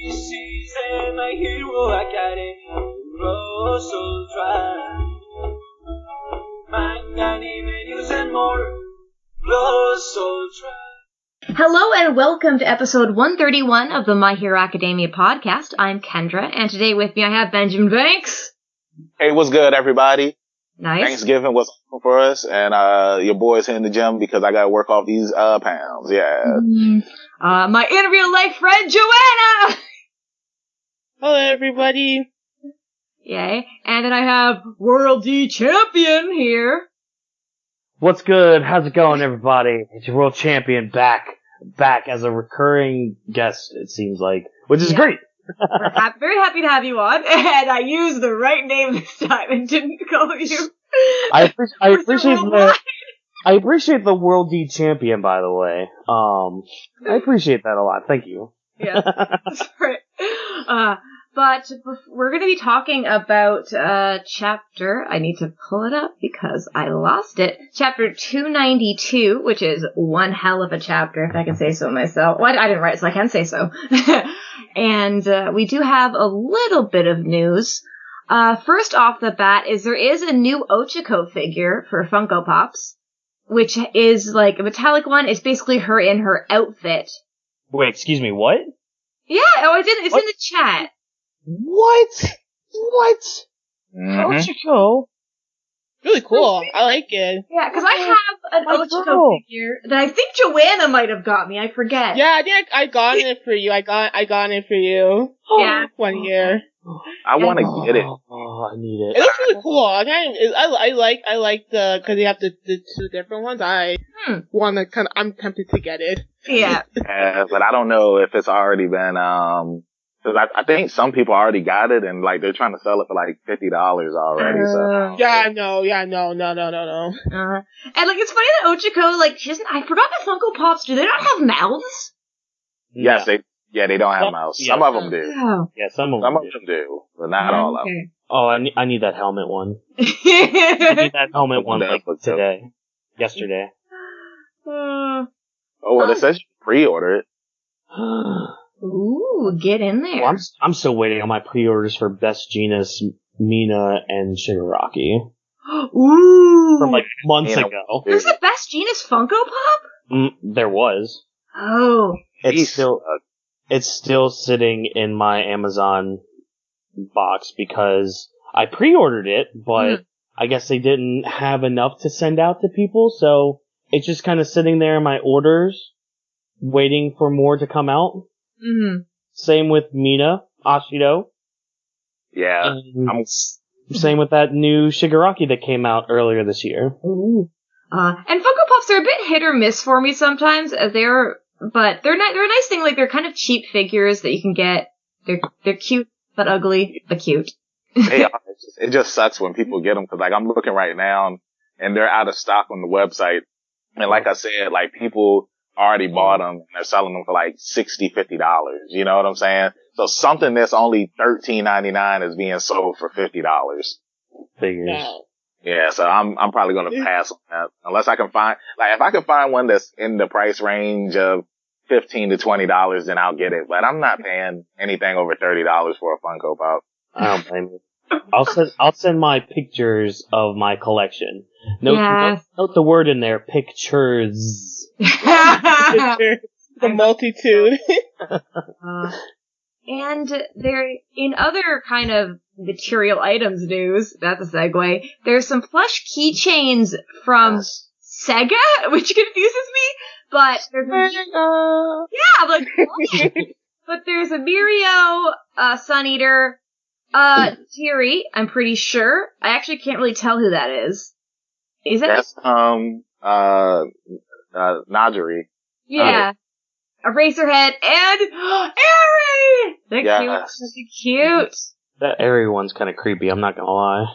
This is My Hero Academia. So try. Manga, anime, news, and more. So try. Hello and welcome to episode 131 of the My Hero Academia podcast. I'm Kendra, and today with me I have Benjamin Banks. Hey, what's good, everybody? Nice. Thanksgiving was awesome for us, and your boy's hitting the gym because I gotta work off these pounds. Yeah. My in real life friend Joanna. Hello, everybody. Yay! And then I have Worl D champion here. What's good? How's it going, everybody? It's your world champion back as a recurring guest, it seems like, which is great. We're very happy to have you on, and I used the right name this time and didn't call you. I appreciate the World D champion, by the way. I appreciate that a lot. Thank you. Yeah, that's right. But we're going to be talking about chapter, I need to pull it up because I lost it, chapter 292, which is one hell of a chapter, if I can say so myself. Well, I didn't write it, so I can say so. And we do have a little bit of news. First off the bat there is a new Ochako figure for Funko Pops, which is like a metallic one. It's basically her in her outfit. Wait, excuse me, what? Yeah, it's in the chat. What? Mm-hmm. Ochako? Really cool. I like it. Yeah, because I have an Ochako figure that I think Joanna might have got me. I forget. Yeah, I think I got it for you. I got it for you. Yeah. 1 year. I want to get it. Oh, I need it. It looks really cool. I like because you have the two different ones. I'm tempted to get it. Yeah. But I don't know if it's already been, cause I think some people already got it and like they're trying to sell it for like $50 already. So. Yeah, no. And like it's funny that Ochako, like, she doesn't, I forgot that Funko Pops, do they not have mouths? Yes, they don't have mouths. Yeah. Some of them do. Oh. Yeah, some of Some them of them do, but not all of them. Oh, I need that helmet one. I need that helmet one like today. Yesterday. Oh, well, it says you can pre-order it. Ooh, get in there. Well, I'm still waiting on my pre-orders for Best Genus, Mina, and Shigaraki. Ooh. From like months ago. There's a Best Genus Funko Pop? There was. Oh. It's still sitting in my Amazon box because I pre-ordered it, but I guess they didn't have enough to send out to people, so it's just kind of sitting there in my orders, waiting for more to come out. Mm-hmm. Same with Mina, Ashido. Yeah. Same with that new Shigaraki that came out earlier this year. Ooh. And Funko Pops are a bit hit or miss for me sometimes, but they're a nice thing. Like, they're kind of cheap figures that you can get. They're cute but ugly, but cute. They are. It just sucks when people get them because like I'm looking right now and they're out of stock on the website. And like I said, like people already bought them and they're selling them for like $60, $50. You know what I'm saying? So something that's only $13.99 is being sold for $50. Figures. Yeah, so I'm probably gonna pass on that unless I can find, like, if I can find one that's in the price range of $15 to $20, then I'll get it. But I'm not paying anything over $30 for a Funko Pop. I don't blame you. I'll send my pictures of my collection. Note the word in there, pictures. The multitude. And there, in other kind of material items news, that's a segue, there's some plush keychains from Sega, which confuses me, but there's but there's a Mirio, Sun Eater, Teary, I'm pretty sure. I actually can't really tell who that is. Is it? That's, Najiri. Yeah. Eraserhead and Airy! They're cute. That Airy one's kind of creepy, I'm not gonna lie.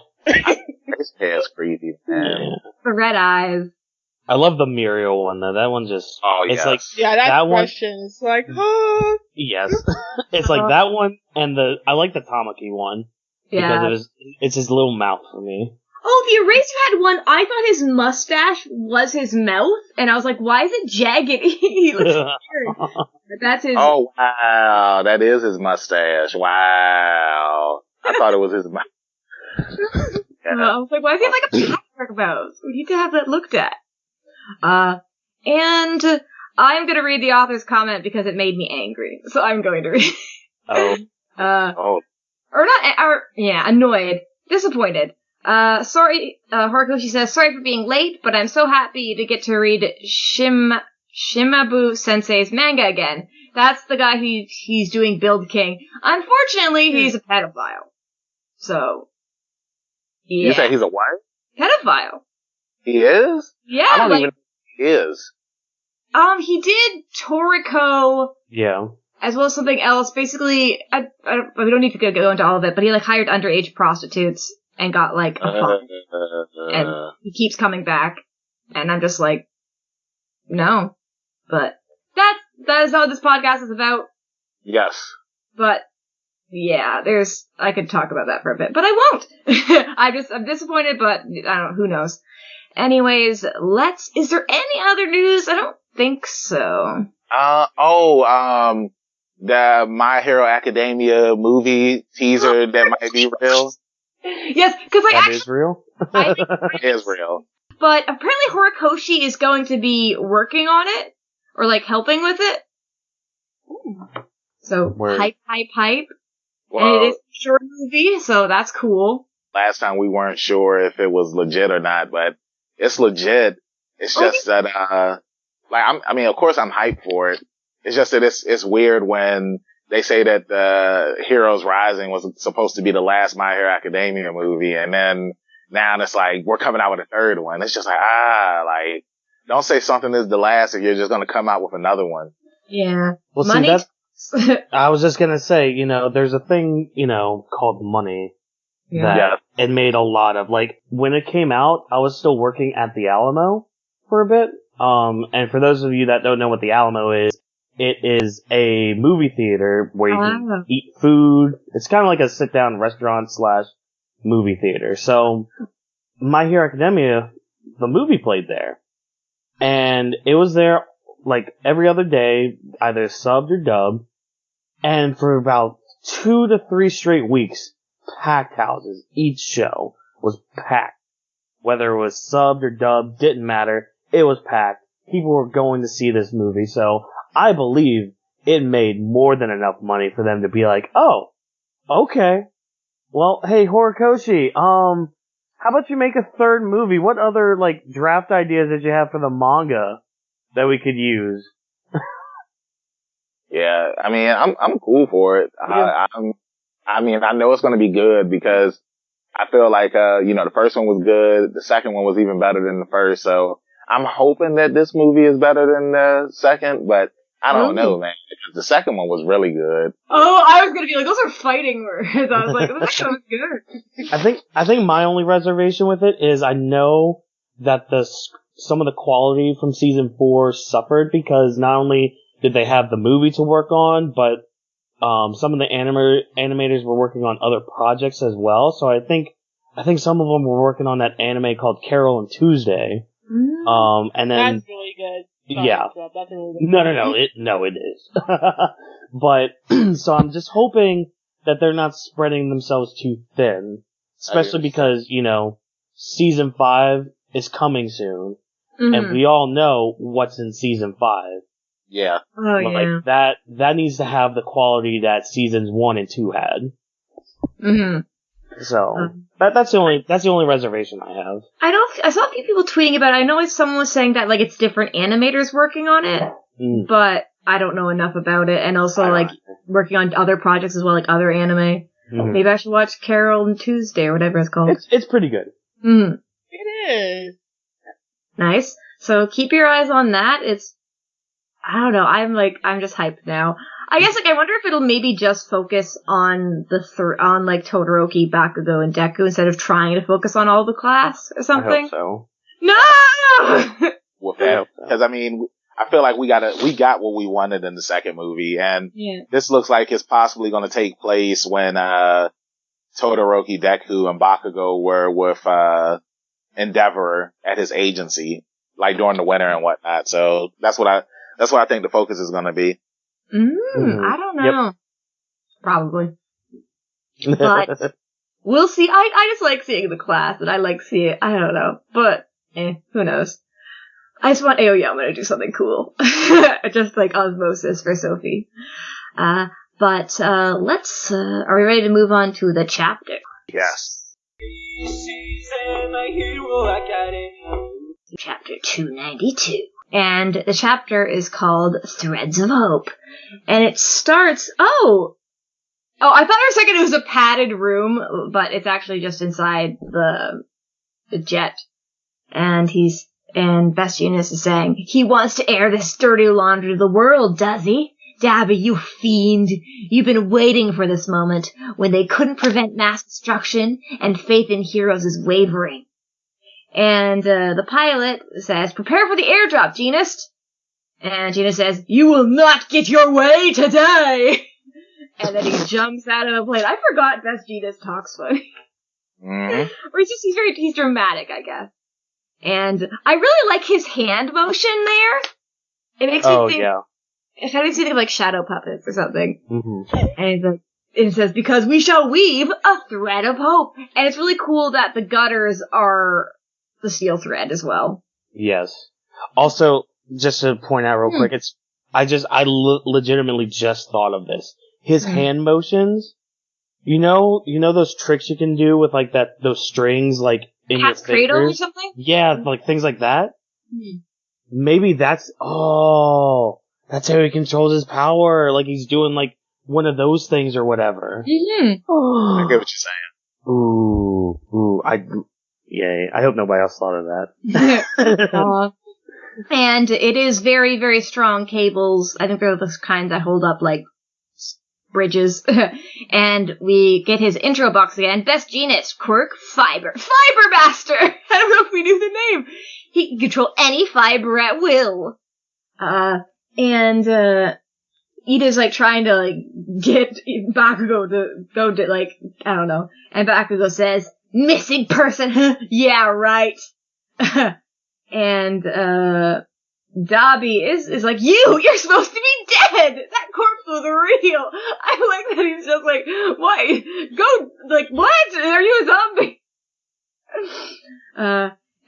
His hair's creepy, man. Yeah. The red eyes. I love the Muriel one though. That one just, it's like, that question is like, huh? Yes. It's like that one and I like the Tamaki one. Yeah. Because it's his little mouth for me. Oh, the Eraserhead one, I thought his mustache was his mouth, and I was like, why is it jagged? He looks weird. But that's his... Oh, wow. That is his mustache. Wow. I thought it was his mouth. I was like, why is he like a patchwork mouse? We need to have that looked at. And I'm going to read the author's comment because it made me angry. So I'm going to read annoyed. Disappointed. Sorry, Horikoshi says, sorry for being late, but I'm so happy to get to read Shimabu Sensei's manga again. That's the guy he's doing Build King. Unfortunately, he's a pedophile. So, yeah. You say he's a what? Pedophile. He is? Yeah, I don't even know who he is. He did Toriko. Yeah. As well as something else. Basically, we don't need to go into all of it, but he like hired underage prostitutes and got like a fine. And he keeps coming back. And I'm just like, no. But that is not what this podcast is about. Yes. But yeah, I could talk about that for a bit, but I won't. I'm disappointed, but I don't know, who knows. Anyways, is there any other news? I don't think so. The My Hero Academia movie teaser that might be real. Yes, because that is real? I think it is real. But apparently Horikoshi is going to be working on it, or like helping with it. So, hype. Well, and it is a short movie, so that's cool. Last time we weren't sure if it was legit or not, but it's legit. It's just that, of course I'm hyped for it. It's just that it's weird when they say that Heroes Rising was supposed to be the last My Hero Academia movie, and then now it's like, we're coming out with a third one. It's just like, don't say something is the last if you're just gonna come out with another one. Yeah. Well, money. See, I was just gonna say, there's a thing, called money that it made a lot of. Like, when it came out, I was still working at the Alamo for a bit. And for those of you that don't know what the Alamo is, it is a movie theater where you can eat food. It's kind of like a sit-down restaurant / movie theater. So, My Hero Academia, the movie played there. And it was there like every other day, either subbed or dubbed. And for about 2 to 3 straight weeks, packed houses. Each show was packed. Whether it was subbed or dubbed, didn't matter. It was packed. People were going to see this movie, so I believe it made more than enough money for them to be like, oh, okay. Well, hey, Horikoshi, how about you make a third movie? What other, draft ideas did you have for the manga that we could use? Yeah, I'm cool for it. Yeah. I know it's gonna be good because I feel like, the first one was good. The second one was even better than the first, so I'm hoping that this movie is better than the second, but I don't know, man. The second one was really good. Oh, I was gonna be like, those are fighting words. I was like, the second one was good. I think my only reservation with it is I know that some of the quality from season 4 suffered because not only did they have the movie to work on, but some of the animators were working on other projects as well. So I think some of them were working on that anime called Carol and Tuesday. Mm. And then that's really good. Yeah. That's really good. No, it is. But so I'm just hoping that they're not spreading themselves too thin, especially because season 5 is coming soon, and we all know what's in season 5. Yeah. Oh, yeah. That needs to have the quality that seasons 1 and 2 had. Mm-hmm. So that's the only reservation I have. I saw a few people tweeting about it. I know someone was saying that it's different animators working on it, but I don't know enough about it. And also working on other projects as well, like other anime. Mm-hmm. Maybe I should watch Carol and Tuesday or whatever it's called. It's pretty good. Mm-hmm. It is. Nice. So keep your eyes on that. I don't know. I'm just hyped now. I guess I wonder if it'll maybe just focus on Todoroki, Bakugo, and Deku instead of trying to focus on all the class or something. I hope so. No. Because I feel like we got what we wanted in the second movie, and this looks like it's possibly going to take place when Todoroki, Deku, and Bakugo were with Endeavor at his agency, like during the winter and whatnot. So that's what I think the focus is going to be. I don't know. Yep. Probably. But we'll see. I just like seeing the class, and I like seeing, I don't know. But, who knows. I just want Aoyama to do something cool. Just like osmosis for Sophie. But let's, are we ready to move on to the chapter? Yes. Chapter 292. And the chapter is called Threads of Hope. And it starts, I thought for a second it was a padded room, but it's actually just inside the jet. And Best Jeanist is saying, he wants to air this dirty laundry to the world, does he? Dabby, you fiend. You've been waiting for this moment when they couldn't prevent mass destruction and faith in heroes is wavering. And the pilot says, prepare for the airdrop, Jeanist. And Jeanist says, you will not get your way today. And then he jumps out of the plane. I forgot Best Jeanist talks funny. Mm-hmm. Or he's dramatic, I guess. And I really like his hand motion there. It makes me think, it kind of makes me think of like shadow puppets or something. Mm-hmm. And he's like, it says, because we shall weave a thread of hope. And it's really cool that the gutters are the steel thread as well. Yes. Also, just to point out real quick, I legitimately just thought of this. His hand motions, you know those tricks you can do with like those strings like in Cat's your fingers? cradle or something? Yeah, like things like that. Mm. Maybe that's how he controls his power. Like he's doing like one of those things or whatever. Mm-hmm. I get what you're saying. Yay. I hope nobody else thought of that. And it is very, very strong cables. I think they're the kind that hold up like bridges. And we get his intro box again. Best Jeanist, quirk, fiber master. I don't know if we knew the name. He can control any fiber at will. And Ida's like trying to like get Bakugo to go to like, I don't know. And Bakugo says, missing person, yeah, right. And, Dobby is like, you're supposed to be dead! That corpse was real! I like that he's just like, what? Go, like, what? Are you a zombie?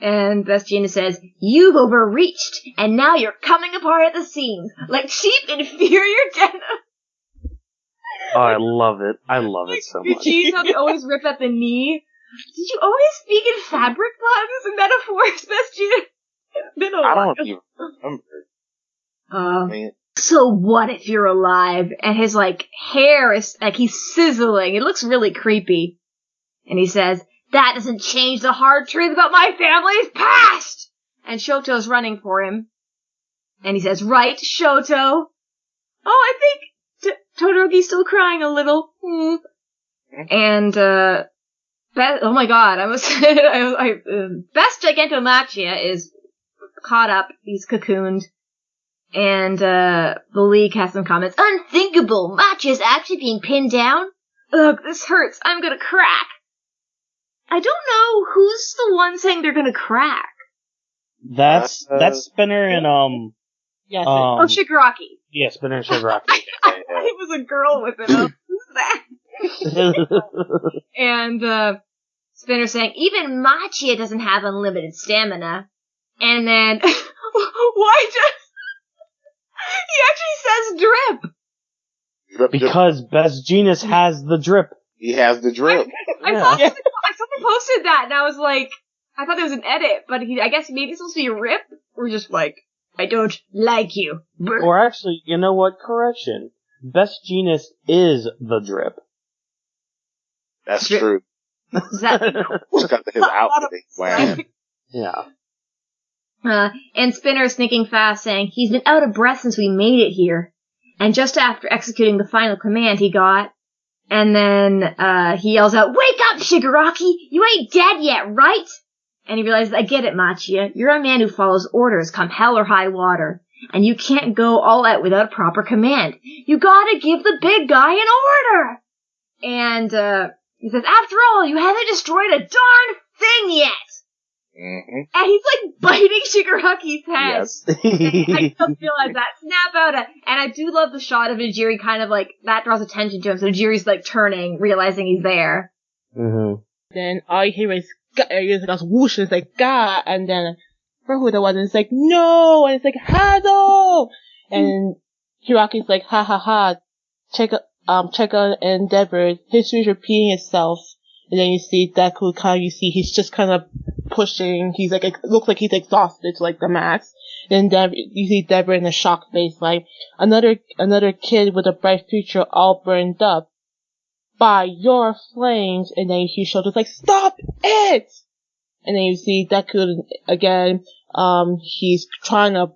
And Best Jeanist says, you've overreached, and now you're coming apart at the seams, like cheap, inferior denim. Oh, I love it. I love it so much. Did you how they always rip at the knee? Did you always speak in fabric puns and metaphors, Best Jeanist? It's been a while. I don't even remember. So what if you're alive? And his, like, hair is, like, he's sizzling. It looks really creepy. And he says, that doesn't change the hard truth about my family's past! And Shoto's running for him. And he says, right, Shoto? Oh, I think Todoroki's still crying a little. And, oh my god, Best Gigantomachia is caught up, he's cocooned, and the League has some comments. Unthinkable! Machia's actually being pinned down? Ugh, this hurts, I'm gonna crack. I don't know who's the one saying they're gonna crack. That's Spinner and Yes. Shigaraki. Yeah, Spinner and Shigaraki. I thought it was a girl with it. Who's that? And Spinner saying, even Machia doesn't have unlimited stamina. And then, why does, he actually says drip. Because Best Jeanist has the drip. He has the drip. I thought someone posted that, and I was like, I thought there was an edit, but I guess maybe it's supposed to be a rip, or just like, I don't like you. Or actually, you know what? Correction. Best Jeanist is the drip. That's true. Does that mean Look at his outfit he's wearing. Yeah. And Spinner sneaking fast, saying, he's been out of breath since we made it here. And just after executing the final command he got, and then he yells out, wake up, Shigaraki! You ain't dead yet, right? And he realizes, I get it, Machia. You're a man who follows orders, come hell or high water. And you can't go all out without proper command. You gotta give the big guy an order! And He says, after all, you haven't destroyed a darn thing yet! Mm-hmm. And he's like biting Shigaraki's head. Yes. I just realized that. Snap out of, and I do love the shot of Ijiri kind of like, that draws attention to him, so Ijiri's like turning, realizing he's there. Mm-hmm. Then all you hear is, it's like a whoosh, and it's like, God, and then, for who the was, it's like, no, and it's like, Hado! And Hiraki's like, ha ha ha, check on Endeavor, history's repeating itself. And then you see Deku you see he's just kind of pushing, he's like, it looks like he's exhausted to like the max. And then you see Deborah in a shocked face, like, another kid with a bright future all burned up by your flames. And then he shows like, stop it! And then you see Deku again, he's trying to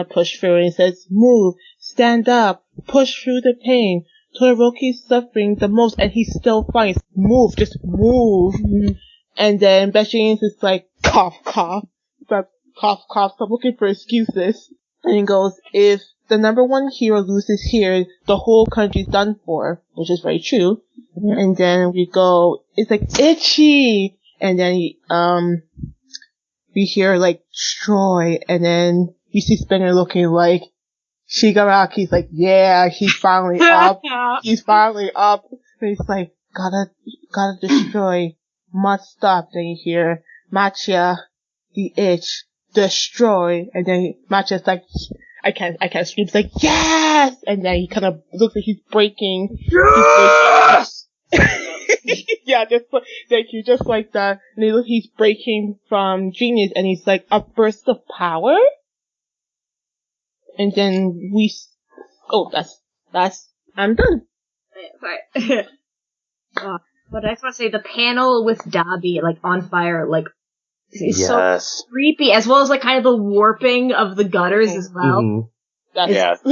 push through, and he says, move, stand up, push through the pain. Todoroki's suffering the most, and he still fights. Move, just move. Mm-hmm. And then Beshins is like, cough, cough. But cough, cough, stop looking for excuses. And he goes, if the number one hero loses here, the whole country's done for, which is very true. Mm-hmm. And then we go, it's like, itchy! And then, we hear, like, destroy, and then you see Spinner looking like, Shigaraki's like, yeah, he's finally up. He's finally up. And he's like, gotta destroy. Must stop. Then you hear Machia, the itch, destroy. And then Machia's like, I can't scream. He's like, yes! And then he kind of looks like he's breaking. Yes! Yeah, thank you, just like that. And he's breaking from genius, and he's like, a burst of power? And then I'm done. Sorry. But I just want to say the panel with Dabi, like, on fire, like, is so creepy, as well as, like, kind of the warping of the gutters as well. Mm-hmm.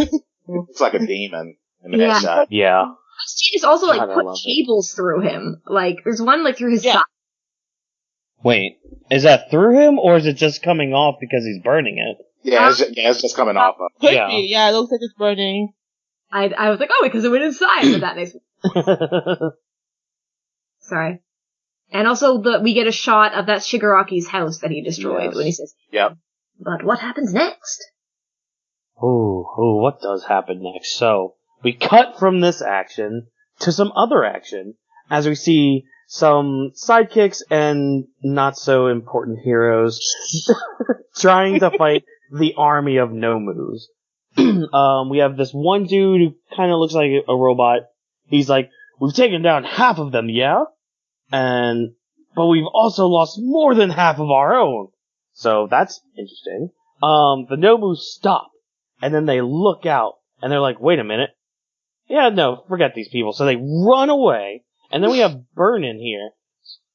It's like a demon in that shot. Yeah. Genius also, like, put cables through him. Like, there's one, like, through his side. Wait, is that through him, or is it just coming off because he's burning it? Yeah, it's just coming off of. Could be, yeah, it looks like it's burning. I was like, oh, because it went inside, but that makes sense. Sorry. And also, we get a shot of that Shigaraki's house that he destroyed when he says, yep. But what happens next? What does happen next? So, we cut from this action to some other action, as we see some sidekicks and not so important heroes trying to fight the army of Nomus. We have this one dude who kind of looks like a robot. He's like, we've taken down half of them, yeah? But we've also lost more than half of our own. So that's interesting. The Nomus stop, and then they look out, and they're like, wait a minute. Yeah, no, forget these people. So they run away, and then we have Burnin here.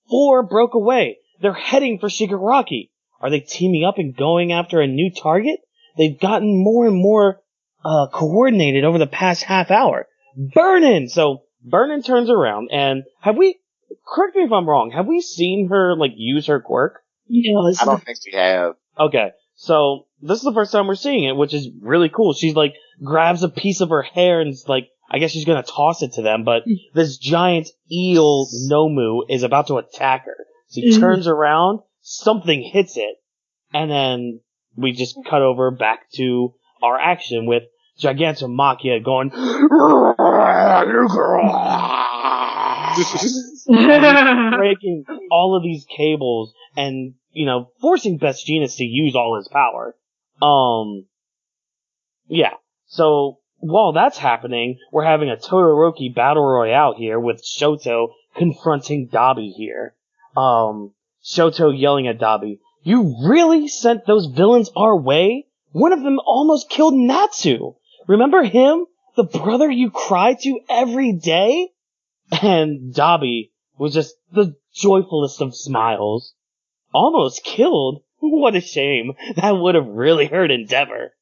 4 broke away. They're heading for Shigaraki. Are they teaming up and going after a new target? They've gotten more and more coordinated over the past half hour. Burnin! So Burnin turns around, and correct me if I'm wrong, have we seen her, like, use her quirk? No, I don't think we have. Okay, so this is the first time we're seeing it, which is really cool. She's like, grabs a piece of her hair and is like, I guess she's gonna toss it to them, but this giant eel Nomu is about to attack her. She turns around, something hits it, and then we just cut over back to our action with Gigantomachia going, breaking all of these cables and, forcing Best Jeanist to use all his power. Yeah. So, while that's happening, we're having a Todoroki battle royale here with Shoto confronting Dabi here. Shoto yelling at Dabi, you really sent those villains our way? One of them almost killed Natsu. Remember him? The brother you cried to every day? And Dabi was just the joyfulest of smiles. Almost killed? What a shame. That would have really hurt Endeavor.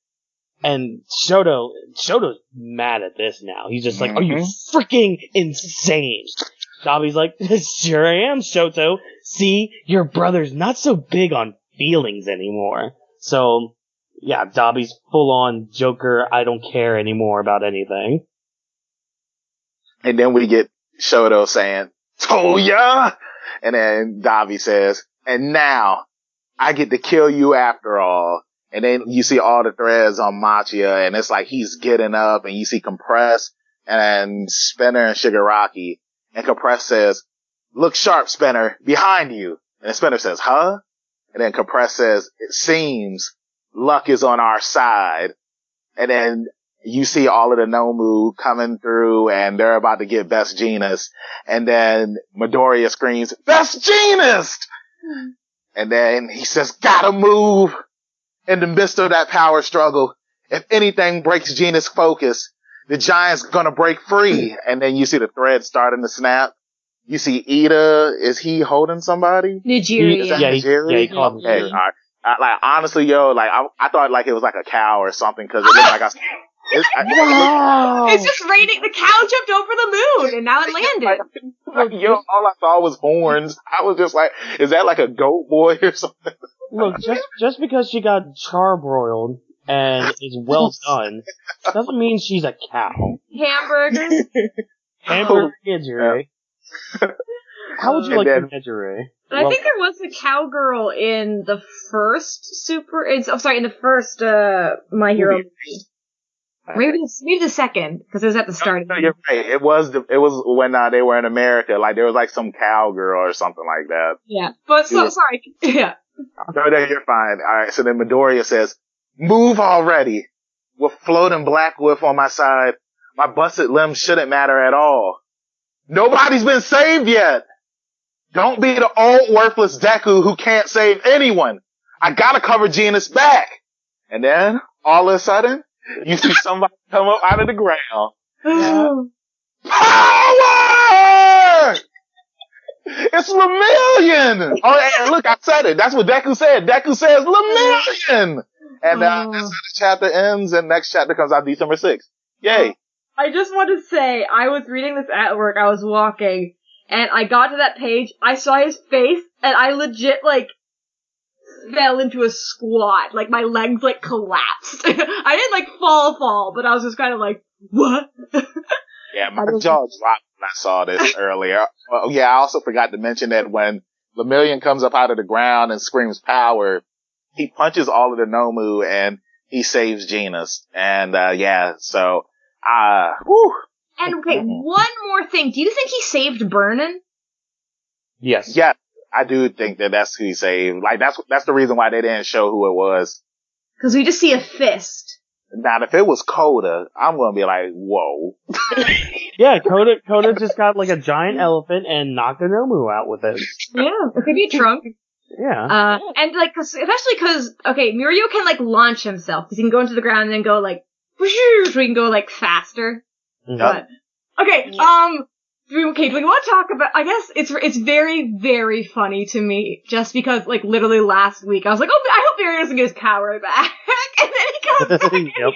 And Shoto's mad at this now. He's just like, are you freaking insane? Dabi's like, sure I am, Shoto. See, your brother's not so big on feelings anymore. So, yeah, Dabi's full on Joker, I don't care anymore about anything. And then we get Shoto saying, Told ya! And then Davi says, and now I get to kill you after all. And then you see all the threads on Machia, and it's like he's getting up, and you see Compress and Spinner and Shigaraki. And Compress says, look sharp, Spinner, behind you. And Spinner says, huh? And then Compress says, it seems luck is on our side. And then you see all of the Nomu coming through, and they're about to get Best Jeanist. And then Midoriya screams, Best Jeanist! And then he says, gotta move! In the midst of that power struggle, if anything breaks Jeanist's focus, the giant's gonna break free. And then you see the thread starting to snap. You see Ida, is he holding somebody? Nigeria. Nigeria? He called Okay, all right. Like, honestly, yo, like, I thought like it was like a cow or something, cause it looked like It's just raining. The cow jumped over the moon, and now it landed. Yo, all I saw was horns. I was just like, is that like a goat boy or something? Look, just because she got charbroiled and is well done, doesn't mean she's a cow. Hamburger. Hamburger Nigeria. How would you like the Nigeria? I think there was a cowgirl in the first in the first My Hero movie. Maybe the second, because it was at the start. No, you're right. It was when they were in America. Like there was like some cowgirl or something like that. Yeah, but sorry. Yeah. No, you're fine. All right. So then Midoriya says, "Move already." With floating Black Wolf on my side, my busted limb shouldn't matter at all. Nobody's been saved yet. Don't be the old worthless Deku who can't save anyone. I gotta cover Jeanist's back. And then all of a sudden, you see somebody come up out of the ground. Power! It's Lemillion! Oh, and look, I said it. That's what Deku said. Deku says Lemillion! And that's how the chapter ends, and next chapter comes out December 6th. Yay. I just want to say, I was reading this at work, I was walking, and I got to that page, I saw his face, and I legit, fell into a squat. Like, my legs, collapsed. I didn't, fall, but I was just kind of like, what? Yeah, my jaw dropped when I saw this earlier. Well, yeah, I also forgot to mention that when Lemillion comes up out of the ground and screams power, he punches all of the Nomu and he saves Jeanist. And, so, whew. And, okay, one more thing. Do you think he saved Burnin? Yes. Yeah, I do think that's who he saved. That's the reason why they didn't show who it was. Because we just see a fist. Now, if it was Coda, I'm gonna be like, whoa. Yeah, Coda just got a giant elephant and knocked a Nomu out with it. Yeah, it could be a trunk. Yeah. And especially because, Mirio can launch himself, because he can go into the ground and then go whoosh, so he can go faster. Yep. But, okay, do we want to talk about, I guess it's very, very funny to me, just because, literally last week, I was like, oh, I hope Mirio doesn't get his power back. And then he comes back and he has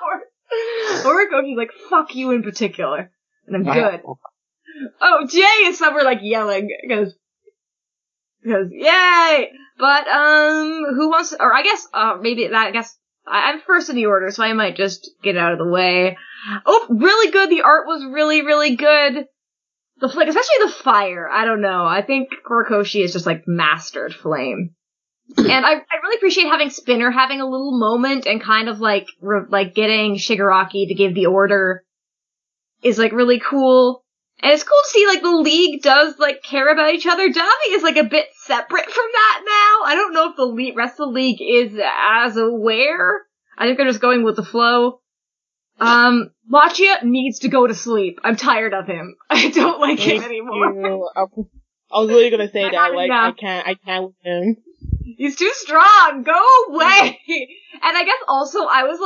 power. Horikoshi's like, fuck you in particular. And I'm good. Oh, Jay is somewhere, yelling, because yay! But, who wants, or I guess, I'm first in the order, so I might just get out of the way. Oh, really good. The art was really, really good. Especially the fire. I don't know. I think Horikoshi is just mastered flame. And I really appreciate having Spinner having a little moment and kind of getting Shigaraki to give the order is really cool. And it's cool to see the league does care about each other. Davi is a bit separate from that now. I don't know if the rest of the league is as aware. I think they're just going with the flow. Machia needs to go to sleep. I'm tired of him. I don't like him anymore. I was really gonna say that. I can't with him. He's too strong. Go away. And I guess also I was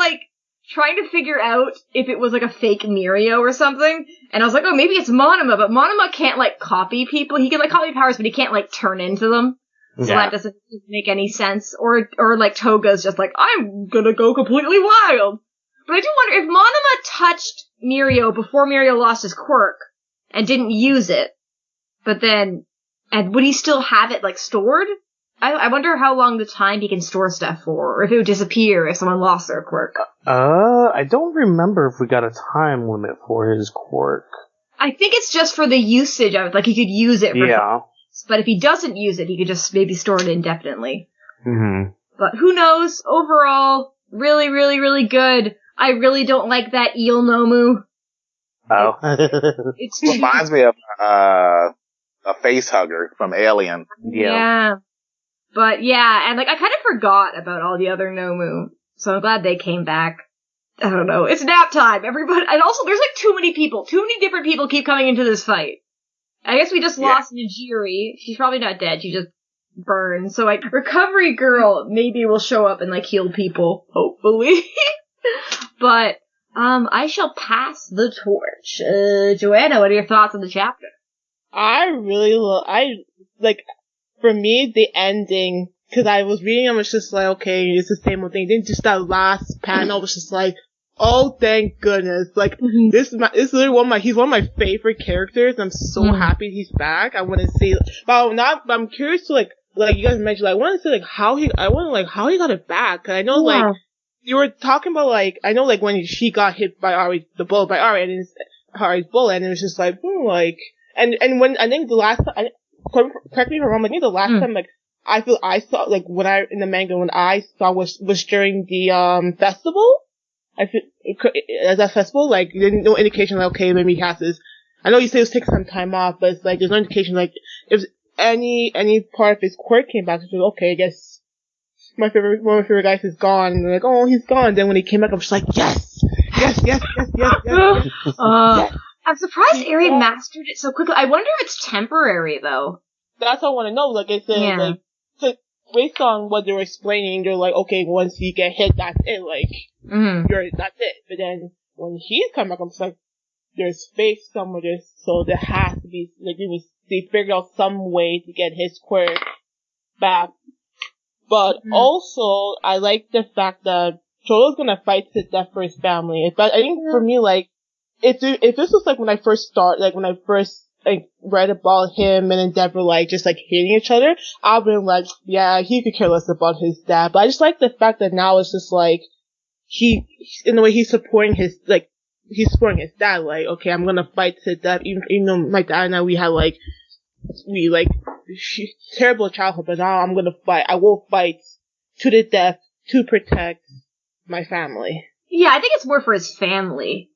trying to figure out if it was a fake Mirio or something. And I was like, oh, maybe it's Monoma, but Monoma can't copy people. He can copy powers, but he can't turn into them. So that doesn't make any sense. Or Toga's just I'm gonna go completely wild. But I do wonder if Monoma touched Mirio before Mirio lost his quirk and didn't use it, and would he still have it stored? I wonder how long the time he can store stuff for, or if it would disappear if someone lost their quirk. I don't remember if we got a time limit for his quirk. I think it's just for the usage of it. Like, he could use it for but if he doesn't use it, he could just maybe store it indefinitely. Mm-hmm. But who knows? Overall, really, really, really good. I really don't like that eel Nomu. Oh. It's Reminds me of a face hugger from Alien. Yeah. But yeah, and like I kind of forgot about all the other Nomu, so I'm glad they came back. I don't know. It's nap time, everybody. And also, there's like too many people. Too many different people keep coming into this fight. I guess we just lost Nijiri. She's probably not dead. She just burned. So like, Recovery Girl maybe will show up and like heal people, hopefully. But I shall pass the torch. Joanna, what are your thoughts on the chapter? I really for me, the ending, cause I was reading, I was just like, okay, it's the same old thing. Then just that last panel was just like, oh, thank goodness. Like, this is literally he's one of my favorite characters. I'm so happy he's back. I want to see, but I'm curious to like you guys mentioned, like, I want to see like how he got it back. Cause I know like, you were talking about like, I know like when she got hit by the bullet by Ari, and it's Ari's bullet, and it was just like, and when, I think the last time, correct me if I'm wrong, I think the last time, like, I saw, like, in the manga, when I saw was during the, festival. As that festival, like, there's no indication, like, okay, maybe he has this. I know you say he was taking some time off, but it's like, there's no indication, like, if any part of his quirk came back, it's like, okay, I guess one of my favorite guys is gone. And they're like, oh, he's gone. Then when he came back, I'm just like, yes! Yes! I'm surprised Ari mastered it so quickly. I wonder if it's temporary, though. That's what I want to know. Like, it's like, cause based on what they were explaining, they're like, okay, once you get hit, that's it. Like, that's it. But then when he's come back, I'm just like, there's space somewhere, so there has to be, like, they figured out some way to get his quirk back. But also, I like the fact that Cholo's gonna fight to death for his family. But I think for me, like, if this was like when I first read about him and Endeavor like just like hating each other, I've been like, yeah, he could care less about his dad. But I just like the fact that now it's just like in the way he's supporting his dad. Like, okay, I'm gonna fight to death, even though my dad and I we terrible childhood, but now I'm gonna fight. I will fight to the death to protect my family. Yeah, I think it's more for his family.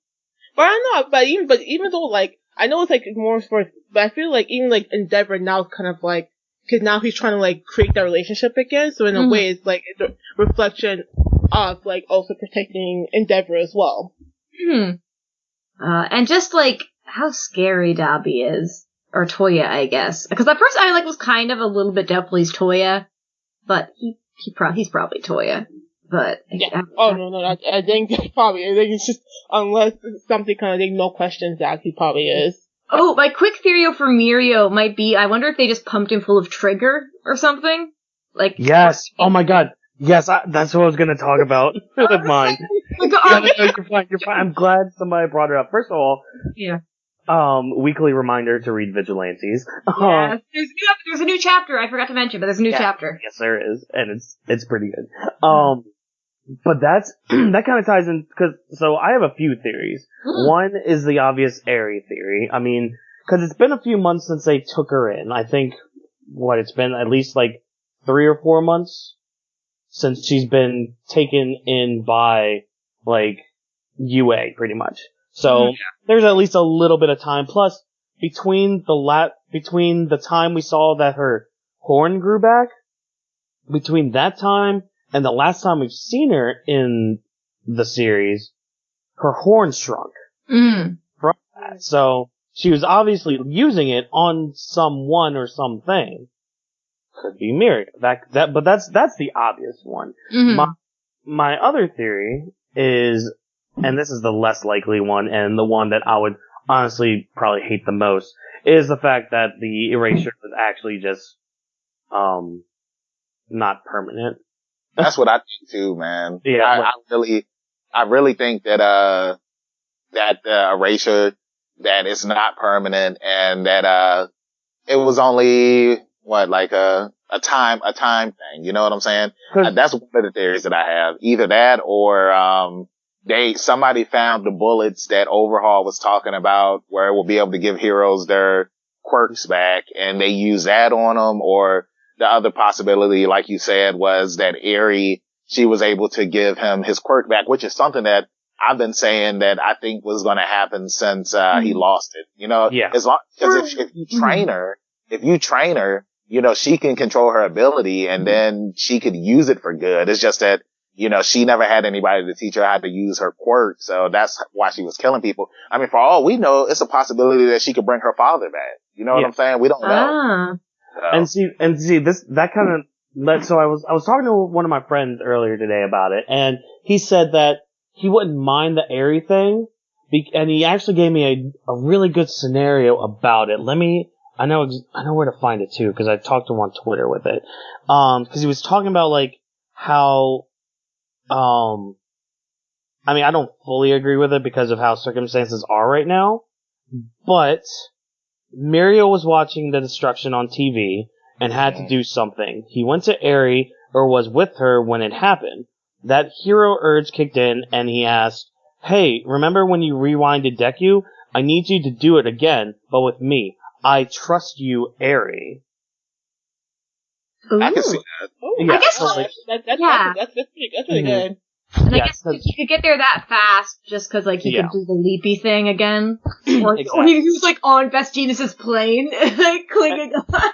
But I don't know, but even though, like, I know it's, like, more for, but I feel like even, like, Endeavor now is kind of, like, cause now he's trying to, like, create that relationship again, so in a way it's, like, a reflection of, like, also protecting Endeavor as well. And just, like, how scary Dabi is. Or Toya, I guess. Because at first I, like, was kind of a little bit doubtful he's Toya, but he's probably Toya. But yeah. No. I think it's just unless something kind of like no questions asked, he probably is. Oh, my quick theory for Mirio might be, I wonder if they just pumped him full of trigger or something. Like yes. Oh my god. Yes, that's what I was gonna talk about with mine. You're fine. I'm glad somebody brought it up. First of all, weekly reminder to read Vigilantes. Yes, there's a new chapter. I forgot to mention, but there's a new chapter. Yes, there is, and it's pretty good. But that kind of ties in, so I have a few theories. One is the obvious Aerie theory. I mean, cause it's been a few months since they took her in. I think, it's been at least like 3 or 4 months since she's been taken in by, like, UA, pretty much. So, there's at least a little bit of time. Plus, between the time we saw that her horn grew back, between that time and the last time we've seen her in the series, her horn shrunk. From that. So, she was obviously using it on someone or something. Could be Mirio. But that's the obvious one. My other theory is, and this is the less likely one, and the one that I would honestly probably hate the most, is the fact that the erasure was actually just, not permanent. That's what I think too, man. Yeah. I really think that, that erasure, that it's not permanent, and that, it was only, a time thing, you know what I'm saying? That's one of the theories that I have. Either that or, somebody found the bullets that Overhaul was talking about, where it will be able to give heroes their quirks back, and they use that on them. Or the other possibility, like you said, was that Eri, she was able to give him his quirk back, which is something that I've been saying that I think was going to happen since he lost it. You know, as long because if you train her, you know, she can control her ability, and then she could use it for good. It's just that, you know, she never had anybody to teach her how to use her quirk, so that's why she was killing people. I mean, for all we know, it's a possibility that she could bring her father back. You know what I'm saying? We don't know. So. And see, that kind of led, so I was talking to one of my friends earlier today about it, and he said that he wouldn't mind the Eri thing, and he actually gave me a really good scenario about it. I know where to find it too, because I talked to him on Twitter with it. Because he was talking about like how, I mean, I don't fully agree with it because of how circumstances are right now, but Mirio was watching the destruction on TV and had to do something. He went to Eri, or was with her when it happened. That hero urge kicked in, and he asked, "Hey, remember when you rewinded Deku? I need you to do it again, but with me. I trust you, Eri." I can see that. Yeah, I guess so. That's pretty good. And I guess if you could get there that fast, just because like he could do the leapy thing again, or he was like on Best Genius's plane, like clinging on.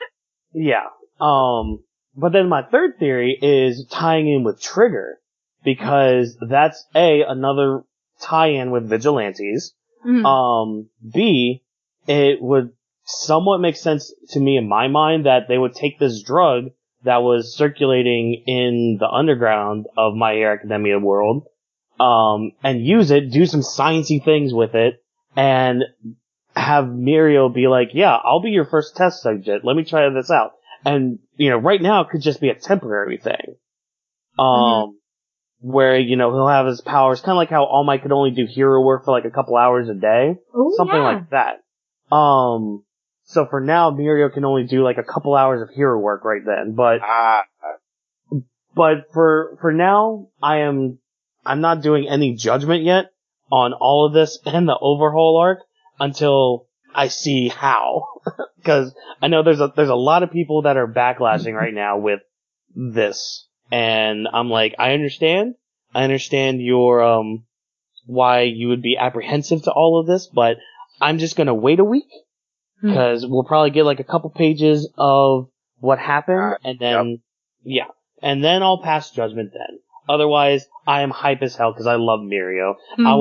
Yeah. But then my third theory is tying in with Trigger, because that's another tie-in with Vigilantes. B, it would somewhat make sense to me in my mind that they would take this drug that was circulating in the underground of My Hero Academia world, and use it, do some sciencey things with it, and have Mirio be like, "Yeah, I'll be your first test subject. Let me try this out." And, you know, right now it could just be a temporary thing. Where, you know, he'll have his powers, kind of like how All Might could only do hero work for like a couple hours a day. Something like that. So for now, Mirio can only do like a couple hours of hero work right then, but for now, I'm not doing any judgment yet on all of this and the Overhaul arc until I see how. Cause I know there's a lot of people that are backlashing right now with this. And I'm like, I understand your, why you would be apprehensive to all of this, but I'm just gonna wait a week. Cause we'll probably get like a couple pages of what happened, and then, and then I'll pass judgment then. Otherwise, I am hype as hell cause I love Mirio. I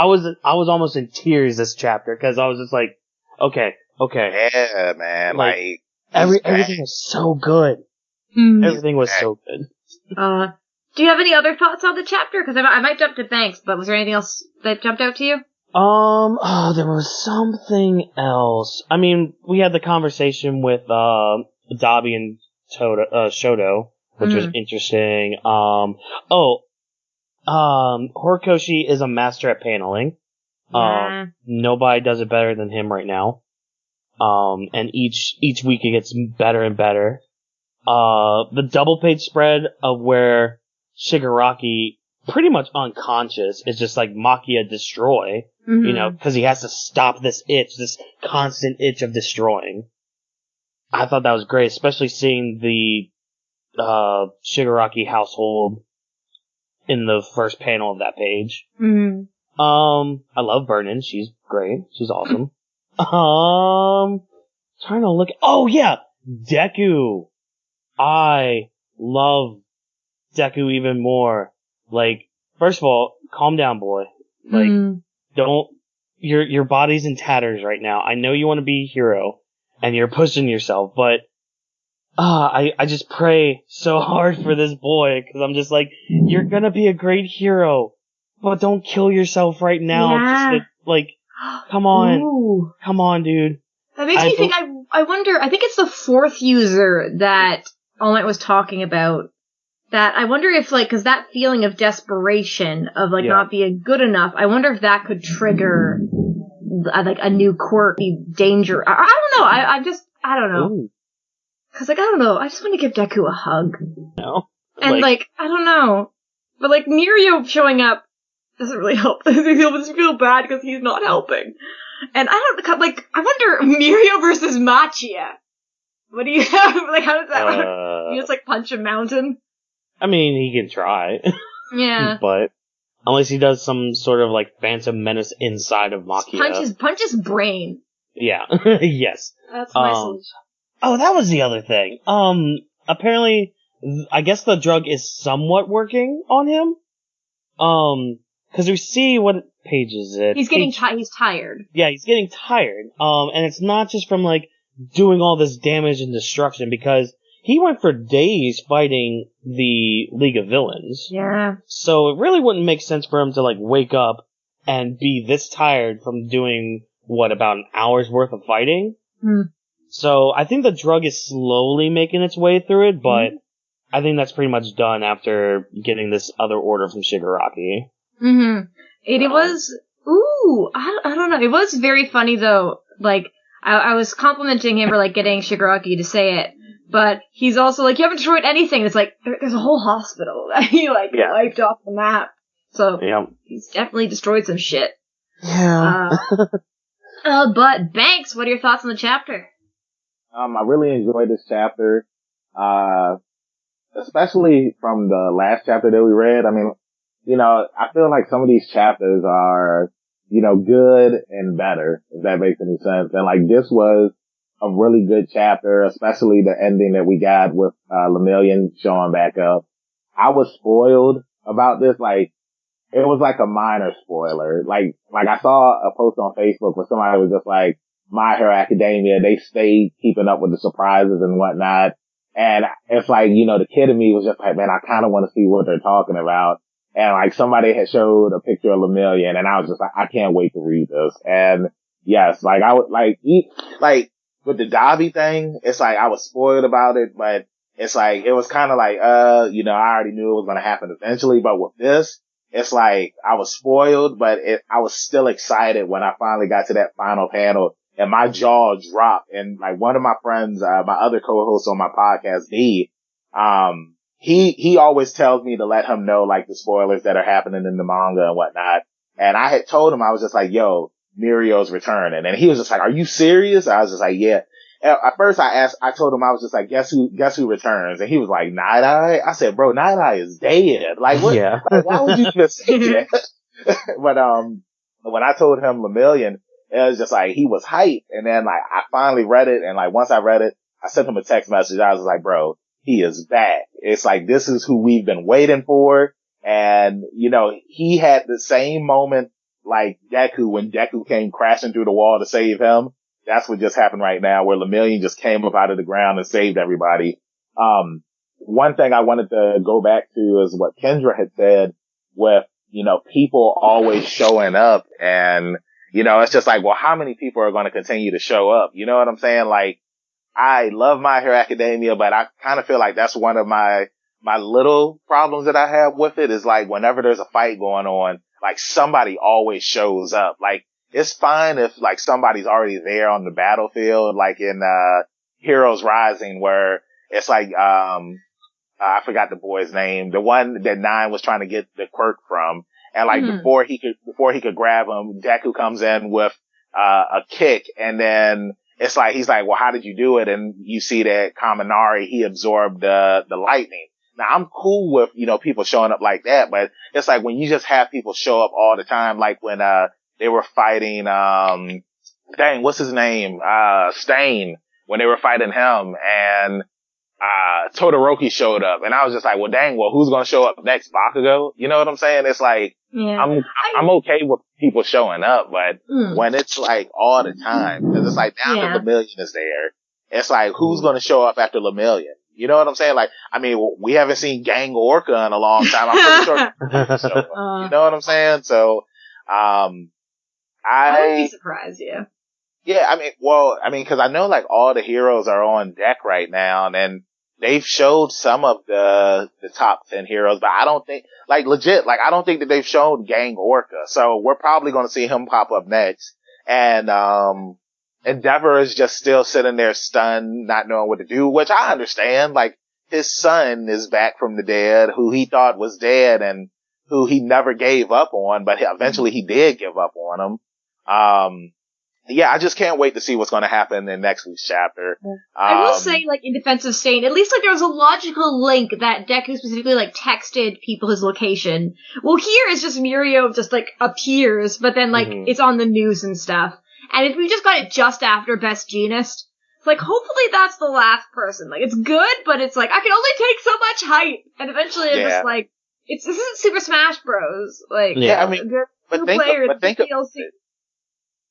was almost in tears this chapter cause I was just like, okay. Yeah, man, like everything was so good. Everything was so good. Do you have any other thoughts on the chapter? Cause I might jump to Banks, but was there anything else that jumped out to you? There was something else. I mean, we had the conversation with, Dabi and Shoto, which was interesting. Horikoshi is a master at paneling. Nobody does it better than him right now. And each week it gets better and better. The double page spread of where Shigaraki, pretty much unconscious, is just like Makia destroy, you know, because he has to stop this constant itch of destroying. I thought that was great, especially seeing the Shigaraki household in the first panel of that page. I love Vernon. She's great. She's awesome. Trying to look. Oh yeah, Deku. I love Deku even more. Like, first of all, calm down, boy. Like, your body's in tatters right now. I know you want to be a hero, and you're pushing yourself, but, I just pray so hard for this boy, cause I'm just like, you're gonna be a great hero, but don't kill yourself right now. Just like, come on, dude. That makes me think, I wonder, I think it's the fourth user that All Might was talking about. That I wonder if, like, cause that feeling of desperation, of, like, not being good enough, I wonder if that could trigger, like, a new quirky danger. I don't know, I don't know. Ooh. Cause, like, I don't know, I just want to give Deku a hug. No. And, like, I don't know. But, like, Mirio showing up, doesn't really help. He almost feel bad because he's not helping. And I wonder, Mirio versus Machia. What do you have? Like, how does that work? You just, like, punch a mountain? I mean, he can try. Yeah. But, unless he does some sort of, like, Phantom Menace inside of Machia. Punch his brain. Yeah. Yes. That's my solution. Oh, that was the other thing. Apparently, I guess the drug is somewhat working on him. Cause we see, what page is it? He's he's tired. Yeah, he's getting tired. And it's not just from, like, doing all this damage and destruction, because he went for days fighting the League of Villains. Yeah. So it really wouldn't make sense for him to, like, wake up and be this tired from doing, about an hour's worth of fighting? So I think the drug is slowly making its way through it, but I think that's pretty much done after getting this other order from Shigaraki. It was, I don't know. It was very funny, though. Like, I was complimenting him for, like, getting Shigaraki to say it, but he's also like, you haven't destroyed anything. It's like, there's a whole hospital that he, like, wiped off the map. So, he's definitely destroyed some shit. Yeah. But, Banks, what are your thoughts on the chapter? I really enjoyed this chapter, especially from the last chapter that we read. I mean, I feel like some of these chapters are, good and better, if that makes any sense. And like, this was a really good chapter, especially the ending that we got with, Lemillion showing back up. I was spoiled about this, like, it was like a minor spoiler. Like I saw a post on Facebook where somebody was just like, My Hero Academia, they stayed keeping up with the surprises and whatnot. And it's like, the kid in me was just like, man, I kind of want to see what they're talking about. And like somebody had showed a picture of Lemillion and I was just like, I can't wait to read this. And yes, like I would like with the Dobby thing, it's like I was spoiled about it, but it's like, it was kind of like, I already knew it was going to happen eventually. But with this, it's like I was spoiled, but I was still excited when I finally got to that final panel. And my jaw dropped. And like one of my friends, my other co-host on my podcast, D, he always tells me to let him know like the spoilers that are happening in the manga and whatnot. And I had told him, I was just like, yo, Mirio's returning. And he was just like, are you serious? I was just like, yeah. At first I told him, I was just like, guess who returns? And he was like, Night Eye? I said, bro, Night Eye is dead. Like what? Yeah. Like, why would you even say that? But when I told him Lemillion, it was just like, he was hyped. And then like, I finally read it. And like, once I read it, I sent him a text message. I was like, bro, he is back. It's like, this is who we've been waiting for. And, he had the same moment like Deku when Deku came crashing through the wall to save him. That's what just happened right now, where Lemillion just came up out of the ground and saved everybody. One thing I wanted to go back to is what Kendra had said with, people always showing up and, it's just like, well, how many people are going to continue to show up? You know what I'm saying? Like, I love My Hero Academia, but I kind of feel like that's one of my little problems that I have with it is like, whenever there's a fight going on, like somebody always shows up. Like, it's fine if like somebody's already there on the battlefield, like in, Heroes Rising, where it's like, I forgot the boy's name, the one that Nine was trying to get the quirk from. And like before he could grab him, Deku comes in with a kick, and then it's like he's like, well, how did you do it? And you see that Kaminari, he absorbed the lightning. Now I'm cool with, people showing up like that, but it's like when you just have people show up all the time, like when they were fighting what's his name? Stain, when they were fighting him, and Todoroki showed up, and I was just like, well, who's gonna show up next? Bakugo? You know what I'm saying? It's like, I'm okay with people showing up, but when it's like all the time, because it's like now that Lemillion is there, it's like, who's gonna show up after Lemillion? You know what I'm saying? Like, I mean, we haven't seen Gang Orca in a long time. I'm pretty sure. So, you know what I'm saying? So, I wouldn't be surprised, Yeah, I mean, cause I know like all the heroes are on deck right now, and they've showed some of the top 10 heroes, but I don't think, like legit, like I don't think that they've shown Gang Orca. So we're probably going to see him pop up next. And, Endeavor is just still sitting there stunned, not knowing what to do, which I understand. Like his son is back from the dead, who he thought was dead, and who he never gave up on, but eventually he did give up on him. Yeah, I just can't wait to see what's going to happen in next week's chapter. I will say, like, in defense of Stain, at least, like, there was a logical link that Deku specifically, like, texted people his location. Well, here it's just Mirio just, like, appears, but then, like, it's on the news and stuff. And if we just got it just after Best Jeanist, it's like, hopefully that's the last person. Like, it's good, but it's like, I can only take so much hype. And eventually it's just like, this isn't Super Smash Bros. Like, yeah, I mean,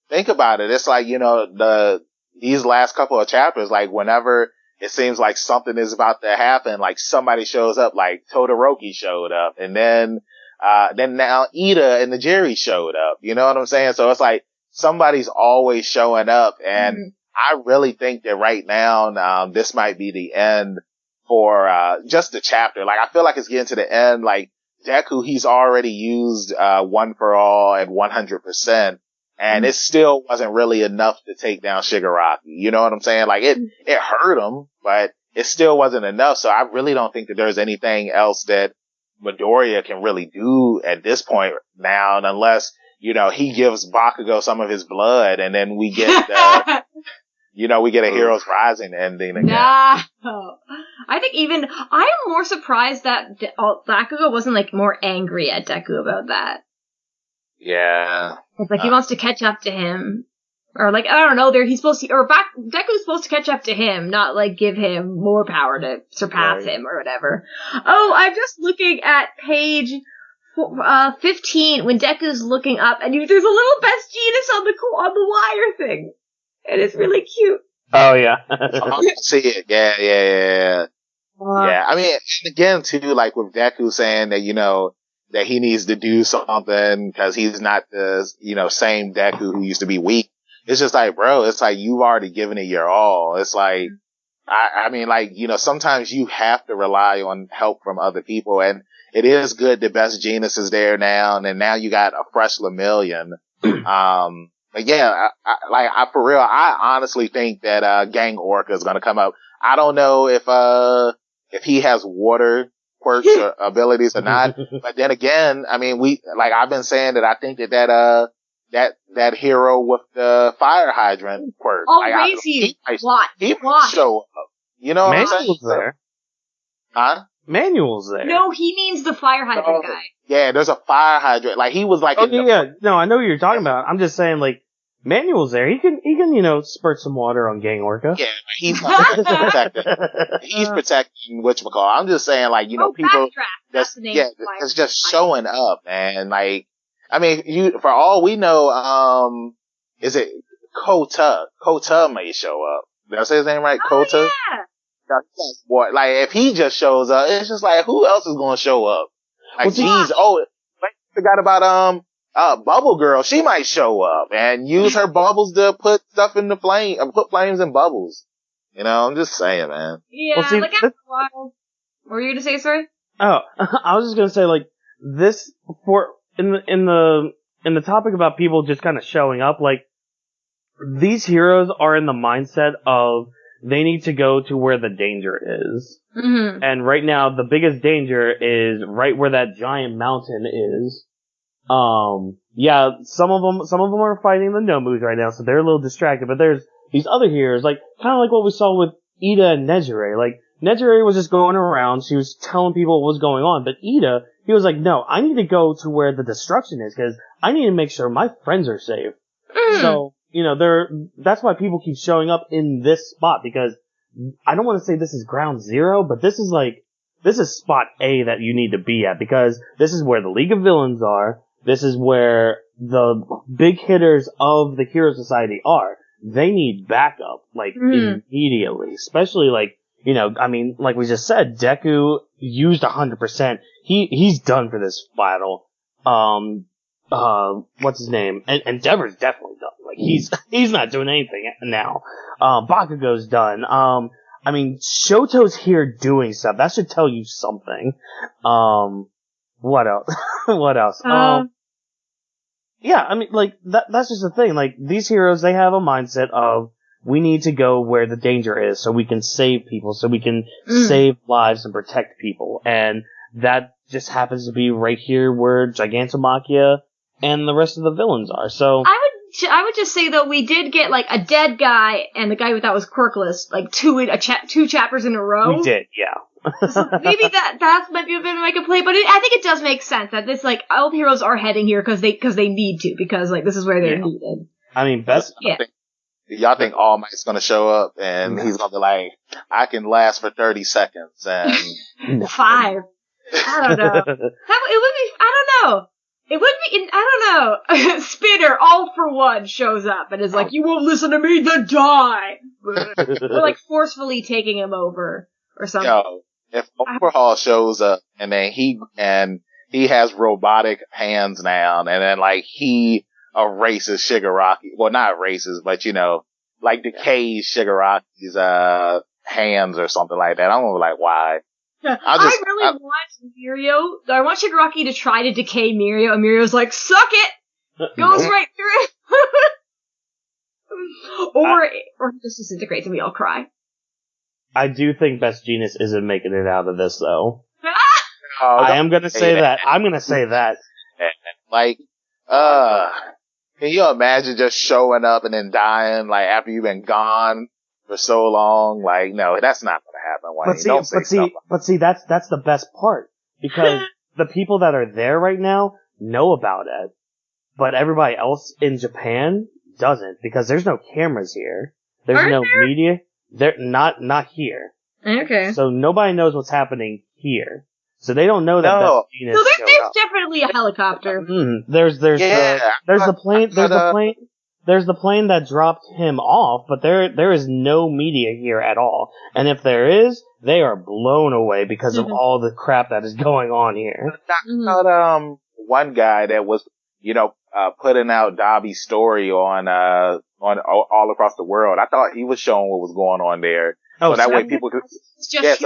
think about it. It's like, you know, these last couple of chapters, like whenever it seems like something is about to happen, like somebody shows up, like Todoroki showed up, and then now Ida and the Jerry showed up. You know what I'm saying? So it's like somebody's always showing up, and I really think that right now, this might be the end for, just the chapter. Like, I feel like it's getting to the end, like Deku, he's already used, One for All at 100%. And it still wasn't really enough to take down Shigaraki. You know what I'm saying? Like, it hurt him, but it still wasn't enough. So I really don't think that there's anything else that Midoriya can really do at this point now, unless, you know, he gives Bakugo some of his blood, and then we get, we get a Heroes Rising ending again. No. I think I am more surprised that Bakugo wasn't, like, more angry at Deku about that. Yeah. It's like he wants to catch up to him. Or like, I don't know, Deku's supposed to catch up to him, not like give him more power to surpass him or whatever. Oh, I'm just looking at page 15 when Deku's looking up and there's a little Best Jeanist on the wire thing. And it's really cute. Oh yeah. I see it. Yeah. Yeah, I mean, and again too, like with Deku saying that, you know, that he needs to do something because he's not the, you know, same Deku who used to be weak. It's just like, bro, it's like you've already given it your all. It's like, I mean, like, you know, sometimes you have to rely on help from other people, and it is good that Best Jeanist is there now, and now you got a fresh Lemillion. But yeah, for real, I honestly think that, Gang Orca is gonna come up. I don't know if he has water quirks or abilities or not. But then again, I mean, I've been saying that I think that hero with the fire hydrant quirk. I'll raise you. He might show up. You know what I'm saying? Manuel's there. Huh? Manuel's there. No, he means the fire hydrant guy. Yeah, there's a fire hydrant. Like, he was like, No, I know what you're talking about. I'm just saying, like, Manuel's there. He can, you know, spurt some water on Gang Orca. Yeah, he's protecting. He's protecting whatchamacallit. I'm just saying, like, you know, people that's just showing up, man. Like, I mean, for all we know, is it Kota? Kota may show up. Did I say his name right? Kota? Yeah. Boy, like, if he just shows up, it's just like, who else is gonna show up? Like, geez, I forgot about, Bubble Girl. She might show up and use her bubbles to put stuff in the flame, put flames in bubbles. You know, I'm just saying, man. Yeah, well, see, like after a while. What were you gonna say, sorry? Oh, I was just gonna say, like, this, in the topic about people just kind of showing up, like, these heroes are in the mindset of they need to go to where the danger is. Mm-hmm. And right now, the biggest danger is right where that giant mountain is. Yeah, some of them are fighting the Nomus right now, so they're a little distracted, but there's these other heroes, like, kind of like what we saw with Ida and Nejire. Like, Nejire was just going around, she was telling people what was going on, but Ida, he was like, no, I need to go to where the destruction is, because I need to make sure my friends are safe. So, you know, that's why people keep showing up in this spot, because I don't want to say this is ground zero, but this is spot A that you need to be at, because this is where the League of Villains are. This is where the big hitters of the Hero Society are. They need backup, like, immediately. Especially, like, you know, I mean, like we just said, Deku used 100%. He's done for this battle. What's his name? And Endeavor's definitely done. Like, he's not doing anything now. Bakugo's done. I mean, Shoto's here doing stuff. That should tell you something. What else? What else? Yeah, I mean, like, that's just the thing. Like, these heroes, they have a mindset of, we need to go where the danger is so we can save people, so we can save lives and protect people. And that just happens to be right here where Gigantomachia and the rest of the villains are. So I would just say, though, we did get, like, a dead guy and the guy that was quirkless, like, two chapters in a row. we did, yeah. So maybe that might be a bit of a complaint, but I think it does make sense that this, like, all the heroes are heading here because they need to, because, like, this is where they're needed. I mean, best. Yeah. Y'all think All Might's gonna show up and he's gonna be like, I can last for 30 seconds and 5. I don't know. It would be, I don't know. It would be, I don't know. Spinner, all for one, shows up and is like, you won't listen to me, then die! Or like forcefully taking him over or something. Yo, if Overhaul shows up and then he has robotic hands now and then like he erases Shigaraki, well not erases, but you know, like decays Shigaraki's hands or something like that. I'm gonna be like, why? I really want Mirio. I want Shigaraki to try to decay Mirio, and Mirio's like, suck it! Goes right through it! or he just disintegrates and we all cry. I do think Best Genius isn't making it out of this, though. Oh, I am gonna say that. I'm gonna say that. Like, can you imagine just showing up and then dying, like, after you've been gone for so long? Like, no, that's not gonna happen, Wayne. But see, that's the best part. Because the people that are there right now know about it. But everybody else in Japan doesn't, because there's no cameras here. There's no media. They're not here. Okay. So nobody knows what's happening here. So they don't know that Best Genius. So there's definitely a helicopter. There's the plane that dropped him off, but there is no media here at all. And if there is, they are blown away because of all the crap that is going on here. I thought one guy that was, you know, putting out Dabi's story on all across the world. I thought he was showing what was going on there. Oh, so that way people could. Just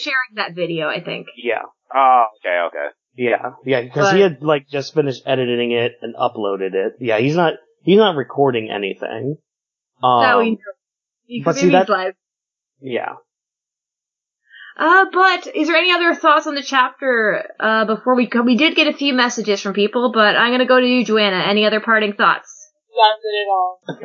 sharing that video, I think. Yeah. Oh, okay. Yeah, because he had like just finished editing it and uploaded it. Yeah, he's not recording anything. That we know. But see that live. Yeah. But is there any other thoughts on the chapter before we did get a few messages from people, but I'm gonna go to you, Joanna. Any other parting thoughts? That's it all. Is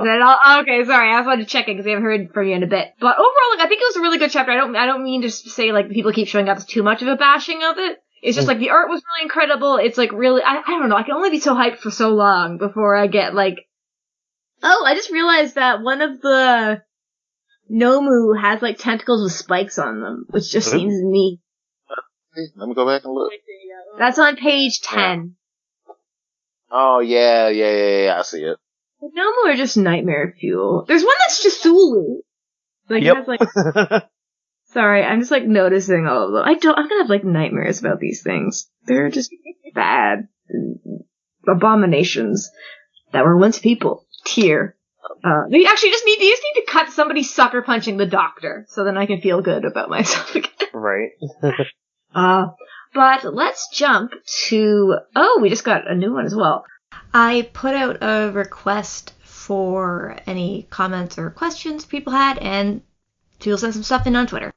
that all? Okay, sorry. I just wanted to check it because we haven't heard from you in a bit. But overall, like, I think it was a really good chapter. I don't mean to say like people keep showing up as too much of a bashing of it. It's just like the art was really incredible. It's like really, I don't know. I can only be so hyped for so long before I get like, oh, I just realized that one of the Nomu has like tentacles with spikes on them, which just seems neat. Let me go back and look. That's on page 10. Oh, yeah, I see it. The Nomu are just nightmare fuel. There's one that's just Sulu. Like, it has, like... Sorry, I'm just, like, noticing all of them. I'm gonna have, like, nightmares about these things. They're just bad abominations that were once people. Tear. You just need to cut somebody sucker punching the doctor, so then I can feel good about myself again. Right. But let's jump to... Oh, we just got a new one as well. I put out a request for any comments or questions people had, and people sent some stuff in on Twitter.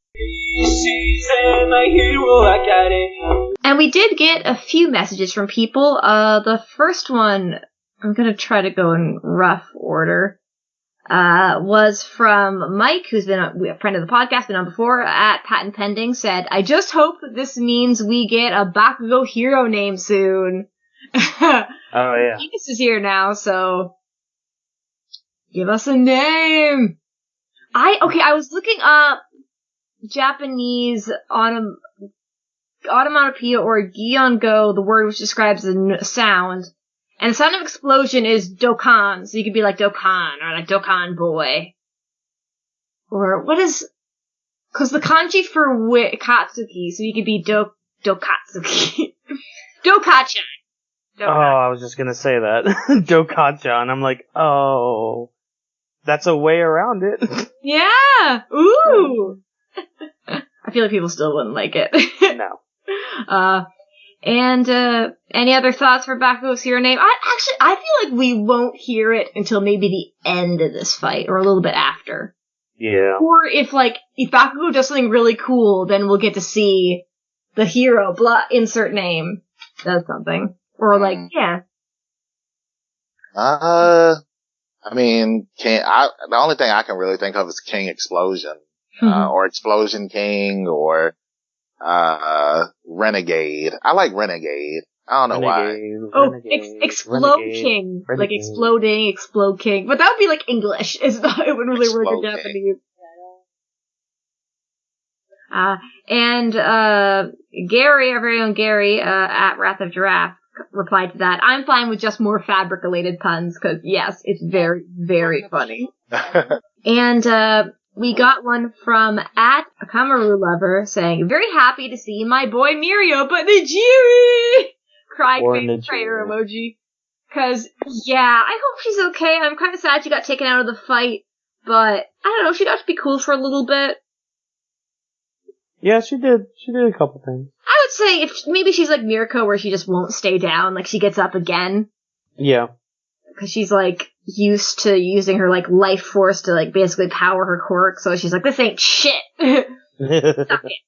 And we did get a few messages from people. The first one, I'm going to try to go in rough order, was from Mike, who's been a friend of the podcast, been on before, at Patent Pending, said, I just hope that this means we get a Bakugo hero name soon. Oh, yeah. Venus is here now, so give us a name. I was looking up Japanese onomatopoeia or Gyeongo, the word which describes the sound. And the sound of explosion is Dokkan, so you could be like Dokkan, or like Dokkan boy. Or, what is... Cause the kanji for Katsuki, so you could be Dokatsuki. Dokachan. Oh, I was just gonna say that. Dokachan. I'm like, oh. That's a way around it. Yeah! Ooh! I feel like people still wouldn't like it. No. And any other thoughts for Bakugo's hero name? I feel like we won't hear it until maybe the end of this fight, or a little bit after. Yeah. Or if Bakugo does something really cool, then we'll get to see the hero, insert name, does something. Or like, yeah. I mean, the only thing I can really think of is King Explosion, or Explosion King, or, Renegade. I like Renegade. I don't know why. Explode King. Like exploding, Explode King. But that would be like English. It wouldn't really work in Japanese. And Gary, our very own Gary, at Wrath of Giraffe, replied to that. I'm fine with just more fabric-related puns, because yes, it's very, very funny. And, we got one from at Kamaru Lover saying, very happy to see my boy Mirio, but Nijiri! Cry face prayer emoji. Cause, yeah, I hope she's okay. I'm kind of sad she got taken out of the fight, but, I don't know, she got to be cool for a little bit. Yeah, she did. She did a couple things. I would say if maybe she's like Mirko, where she just won't stay down, like she gets up again. Yeah. Because she's like used to using her like life force to like basically power her quirk, so she's like, this ain't shit. Suck it.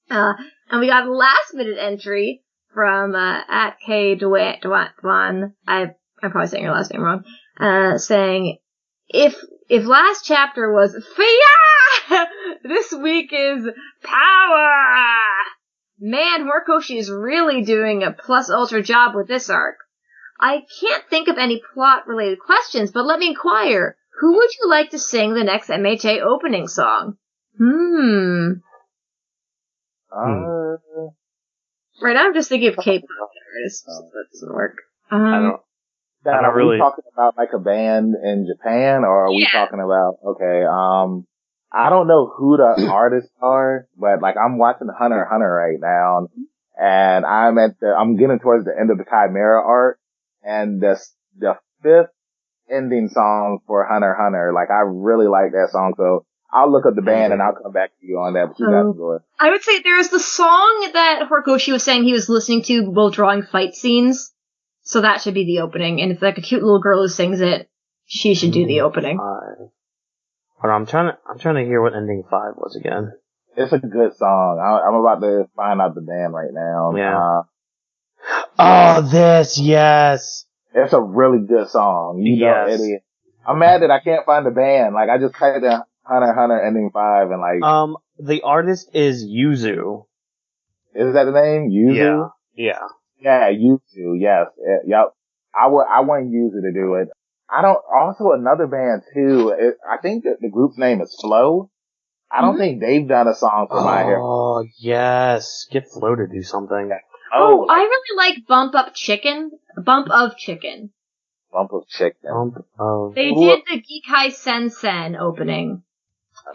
And we got a last minute entry from at K Dwan. I'm probably saying your last name wrong. Saying if last chapter was Fia, this week is power. Man, Horikoshi is really doing a plus ultra job with this arc. I can't think of any plot-related questions, but let me inquire. Who would you like to sing the next MHA opening song? Right now I'm just thinking of K-pop artists. That doesn't work. Are we talking about like a band in Japan, or are we talking about, okay, I don't know who the artists are, but like I'm watching Hunter x Hunter right now, and I'm getting towards the end of the Chimera arc, and the fifth ending song for Hunter x Hunter, like I really like that song, so I'll look up the band and I'll come back to you on that, but you got to go ahead. I would say there's the song that Horikoshi was saying he was listening to while drawing fight scenes, so that should be the opening, and if like a cute little girl who sings it, she should do the opening. Hold on, I'm trying to hear what ending 5 was again. It's a good song. I'm about to find out the band right now. Yeah. Yes. It's a really good song. You know, idiot. I'm mad that I can't find the band. Like, I just typed in Hunter x Hunter ending 5 and like... the artist is Yuzu. Is that the name? Yuzu? Yeah. Yeah, Yuzu, yes. Yep. I want Yuzu to do it. Also another band too, I think that the group's name is Flow. I don't think they've done a song for My Hero. Oh, yes. Get Flow to do something. Oh, I really like Bump of Chicken. Bump of Chicken. They did the Gikai Sensen opening.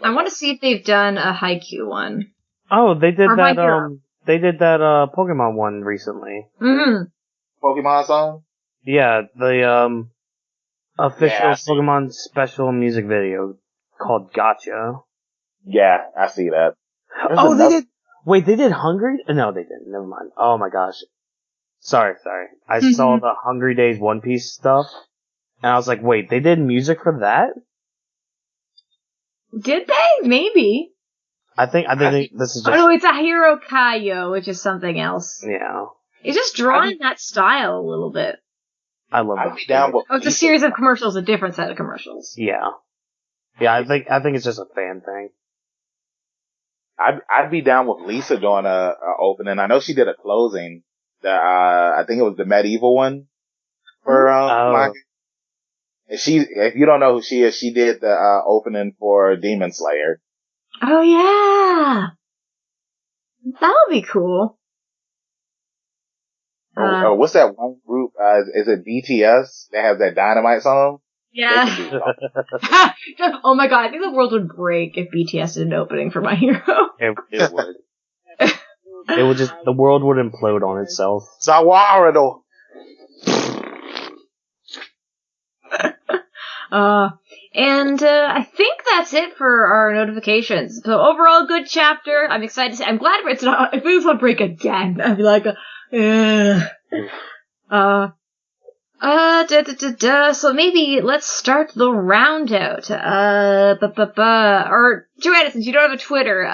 I want to see if they've done a Haikyuu one. Oh, they did that, Pokemon one recently. Pokemon song? Yeah, the, official Pokemon special music video called Gotcha. Yeah, I see that. They did. Wait, they did Hungry? No, they didn't. Never mind. Oh my gosh. Sorry. I saw the Hungry Days One Piece stuff, and I was like, wait, they did music for that? Did they? Maybe. I think this is just... Oh no, it's a Hero Kaio, which is something else. Yeah. It's just drawing that style a little bit. I love it. It's a series of commercials, a different set of commercials. Yeah. Yeah, I think it's just a fan thing. I'd be down with Lisa doing a opening. I know she did a closing. I think it was the medieval one for manga. And if you don't know who she is, she did the opening for Demon Slayer. Oh yeah, that would be cool. What's that one group? Is it BTS? They have that Dynamite song. Yeah. Oh my god, I think the world would break if BTS did an opening for My Hero. It would. It would just, the world would implode on itself. Sawarado. And I think that's it for our notifications. So overall, good chapter. I'm excited to say. I'm glad it's not. If it was on break again, I'd be like, So maybe let's start the round out. Or Joanna, since you don't have a Twitter,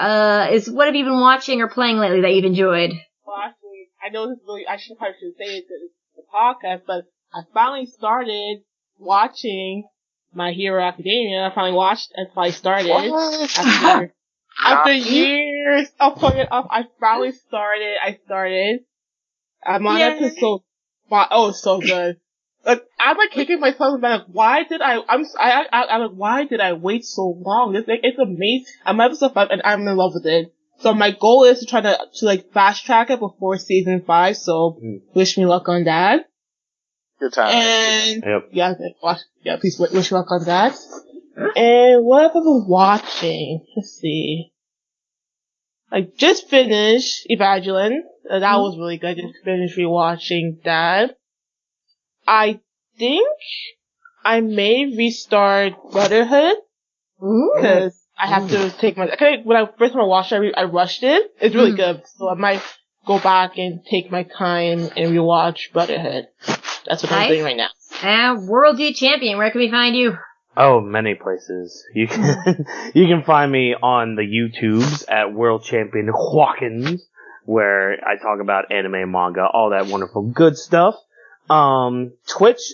what have you been watching or playing lately that you've enjoyed? Well, actually, I know this really, I probably should say it to the podcast, but I finally started watching My Hero Academia. I finally watched and finally started. After years of putting it up, I finally started. I'm on episode 5. Oh, it's so good. Like, I'm like kicking myself about like, why did I wait so long? It's amazing. I'm on episode 5 and I'm in love with it. So my goal is to try to like fast track it before season 5. So wish me luck on that. Good time. And please wish me luck on that. And what have I been watching? Let's see. I just finished Evangeline. That was really good. Just finished rewatching that. I think I may restart Brotherhood. Because I have to take when I first watched it, I rushed it. It's really good. So I might go back and take my time and rewatch Brotherhood. That's what I'm doing right now. And World D champion, where can we find you? Oh, many places. You can find me on the YouTubes at World Champion Hawkins, where I talk about anime, manga, all that wonderful good stuff. Twitch,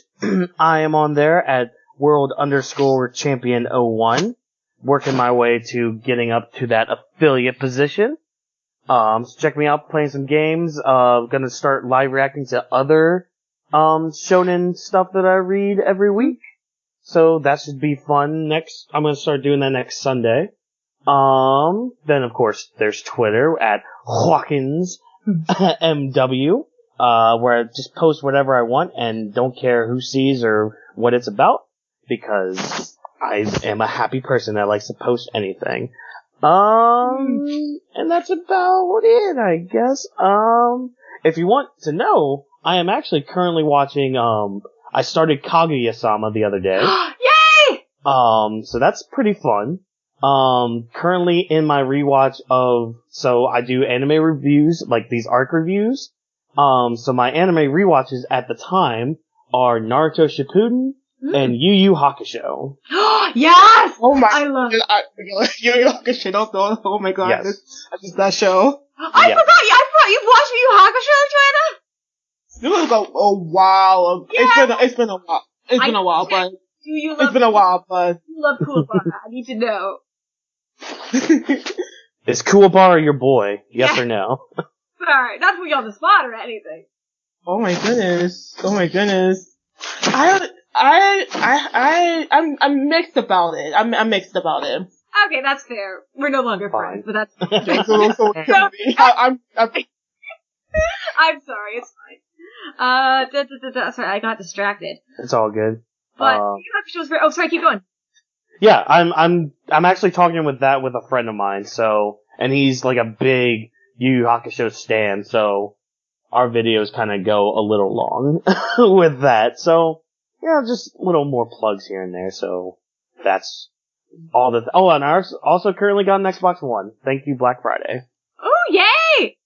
I am on there at World_Champion01, working my way to getting up to that affiliate position. So check me out playing some games. Gonna start live reacting to other shonen stuff that I read every week. So that should be fun. I'm gonna start doing that next Sunday. Then of course there's Twitter at Hawkins MW, where I just post whatever I want and don't care who sees or what it's about, because I am a happy person that likes to post anything. And that's about it, I guess. If you want to know, I am actually currently watching, I started Kaguya-sama the other day. Yay! So that's pretty fun. Currently in my rewatch so I do anime reviews, like these arc reviews. So my anime rewatches at the time are Naruto Shippuden and Yu Yu Hakusho. Yes! Oh my! I love it. Yu Yu Hakusho. Oh my god! Yes. That's just that show. I forgot you've watched Yu Yu Hakusho, Joanna? It was a while. Yeah. It's been a while. It's been a while, but You it's been a while, but you love Kuwabara. I need to know. Is Kuwabara your boy? Yes or no? Sorry, not to put you on the spot or anything. Oh my goodness. I'm mixed about it. I'm mixed about it. Okay, that's fair. We're no longer friends, but that's So I'm sorry, it's fine. Sorry, I got distracted. It's all good. But Yu Yu Hakusho was very. Oh, sorry, keep going. Yeah, I'm actually talking with a friend of mine, and he's like a big Yu Yu Hakusho stan, so our videos kind of go a little long with that. So, yeah, just little more plugs here and there, so that's all and I also currently got an Xbox One. Thank you, Black Friday. Oh, yay!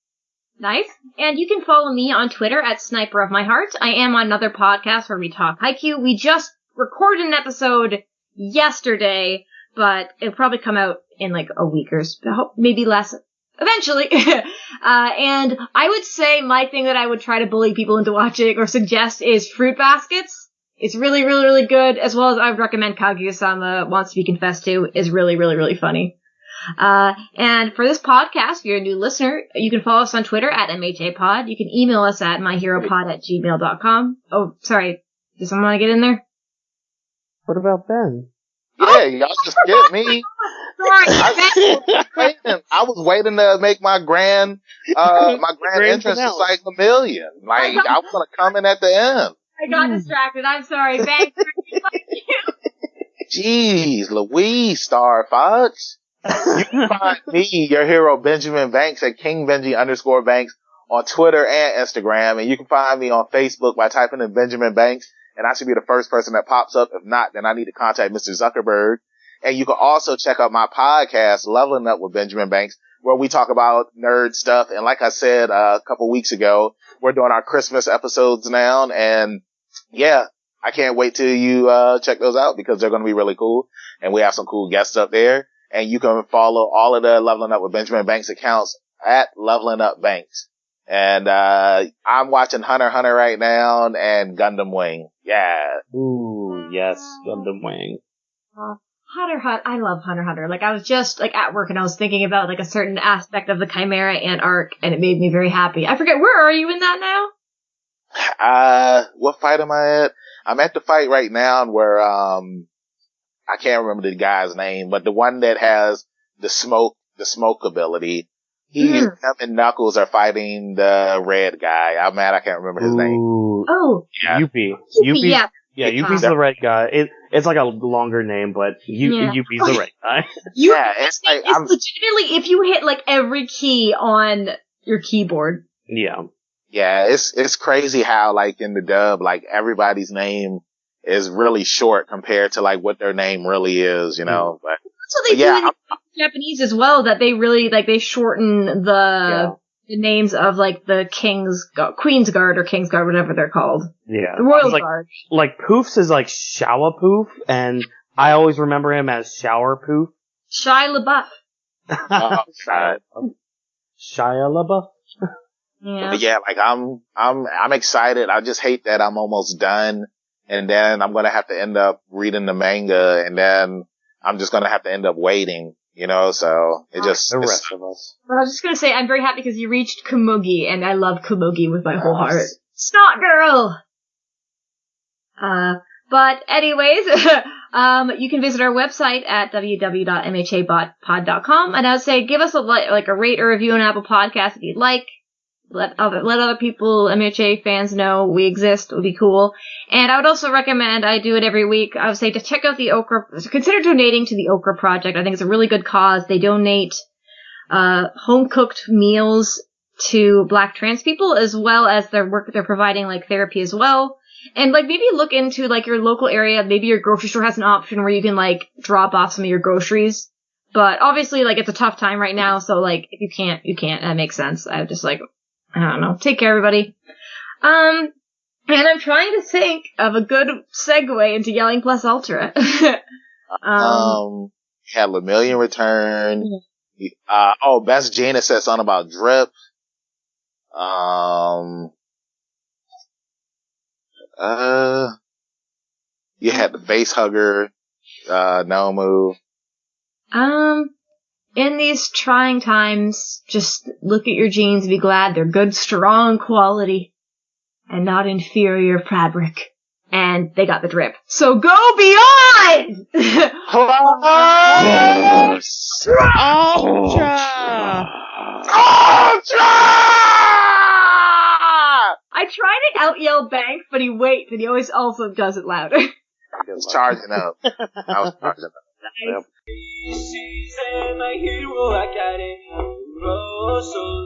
Nice. And you can follow me on Twitter at Sniper of My Heart. I am on another podcast where we talk Haikyuu. We just recorded an episode yesterday, but it'll probably come out in like a week or so, maybe less eventually. And I would say my thing that I would try to bully people into watching or suggest is Fruit Baskets. It's really, really, really good, as well as I would recommend Kaguya-sama Wants to Be Confessed To is really, really, really funny. And for this podcast, if you're a new listener, you can follow us on Twitter at MHAPod. You can email us at myheropod@gmail.com. Oh, sorry. Does someone want to get in there? What about Ben? Yeah, y'all just get me. Sorry, I was waiting to make my grand entrance to like a million. Like, I was gonna come in at the end. I got distracted. I'm sorry. Thank you. Jeez, Louise, Star Fox. You can find me, your hero, Benjamin Banks, at KingBenji_Banks on Twitter and Instagram. And you can find me on Facebook by typing in Benjamin Banks. And I should be the first person that pops up. If not, then I need to contact Mr. Zuckerberg. And you can also check out my podcast, Leveling Up with Benjamin Banks, where we talk about nerd stuff. And like I said a couple weeks ago, we're doing our Christmas episodes now. And yeah, I can't wait till you check those out because they're going to be really cool. And we have some cool guests up there. And you can follow all of the Leveling Up with Benjamin Banks accounts at Leveling Up Banks. And I'm watching Hunter x Hunter right now and Gundam Wing. Yeah. Ooh, yes, Gundam Wing. Hunter x Hunter, I love Hunter x Hunter. Like, I was just, like, at work and I was thinking about, like, a certain aspect of the Chimera Ant arc, and it made me very happy. I forget, where are you in that now? What fight am I at? I'm at the fight right now where, I can't remember the guy's name, but the one that has the smoke ability. Him and Knuckles are fighting the red guy. I'm mad I can't remember his name. Oh. Yeah. Yuppie. Yeah. Yeah, Yuppie's the red guy. It's like a longer name, but Yuppie's the red guy. It's like, it's legitimately if you hit, like, every key on your keyboard. Yeah. Yeah, it's crazy how, like, in the dub, like, everybody's name is really short compared to, like, what their name really is, you know? But, that's what they do in Japanese as well, that they really, like, they shorten the names of, like, the Queen's Guard or King's Guard, whatever they're called. Yeah. The Royal Guard. Like, Poofs is like Shower Poof, and I always remember him as Shower Poof. Shia LaBeouf. oh, God. Shia LaBeouf? Yeah. But yeah, like, I'm excited. I just hate that I'm almost done, and then I'm gonna have to end up reading the manga, and then I'm just gonna have to end up waiting, you know, so it just... The rest of us. Well, I was just gonna say, I'm very happy because you reached Komugi, and I love Komugi with my whole heart. Snot girl! But anyways, you can visit our website at www.mhapod.com, and I would say give us a rate or review on Apple Podcasts if you'd like. Let other people, MHA fans, know we exist. It would be cool. And I would also recommend, I do it every week, I would say to check out the Okra, consider donating to the Okra Project. I think it's a really good cause. They donate home-cooked meals to Black trans people, as well as their work they're providing, like, therapy as well. And, like, maybe look into, like, your local area. Maybe your grocery store has an option where you can, like, drop off some of your groceries. But obviously, like, it's a tough time right now, so, like, if you can't, you can't. That makes sense. I just, like, I don't know. Take care, everybody. And I'm trying to think of a good segue into Yelling Plus Ultra. had Lemillion return. Best Gina said something about Drip. You had the face hugger, Nomu. In these trying times, just look at your jeans and be glad they're good, strong quality and not inferior fabric. And they got the drip. So go beyond! Ultra! I try to out-yell Banks, but he waits, and he always also does it louder. I was charging up. Nice. She's my hero academy, so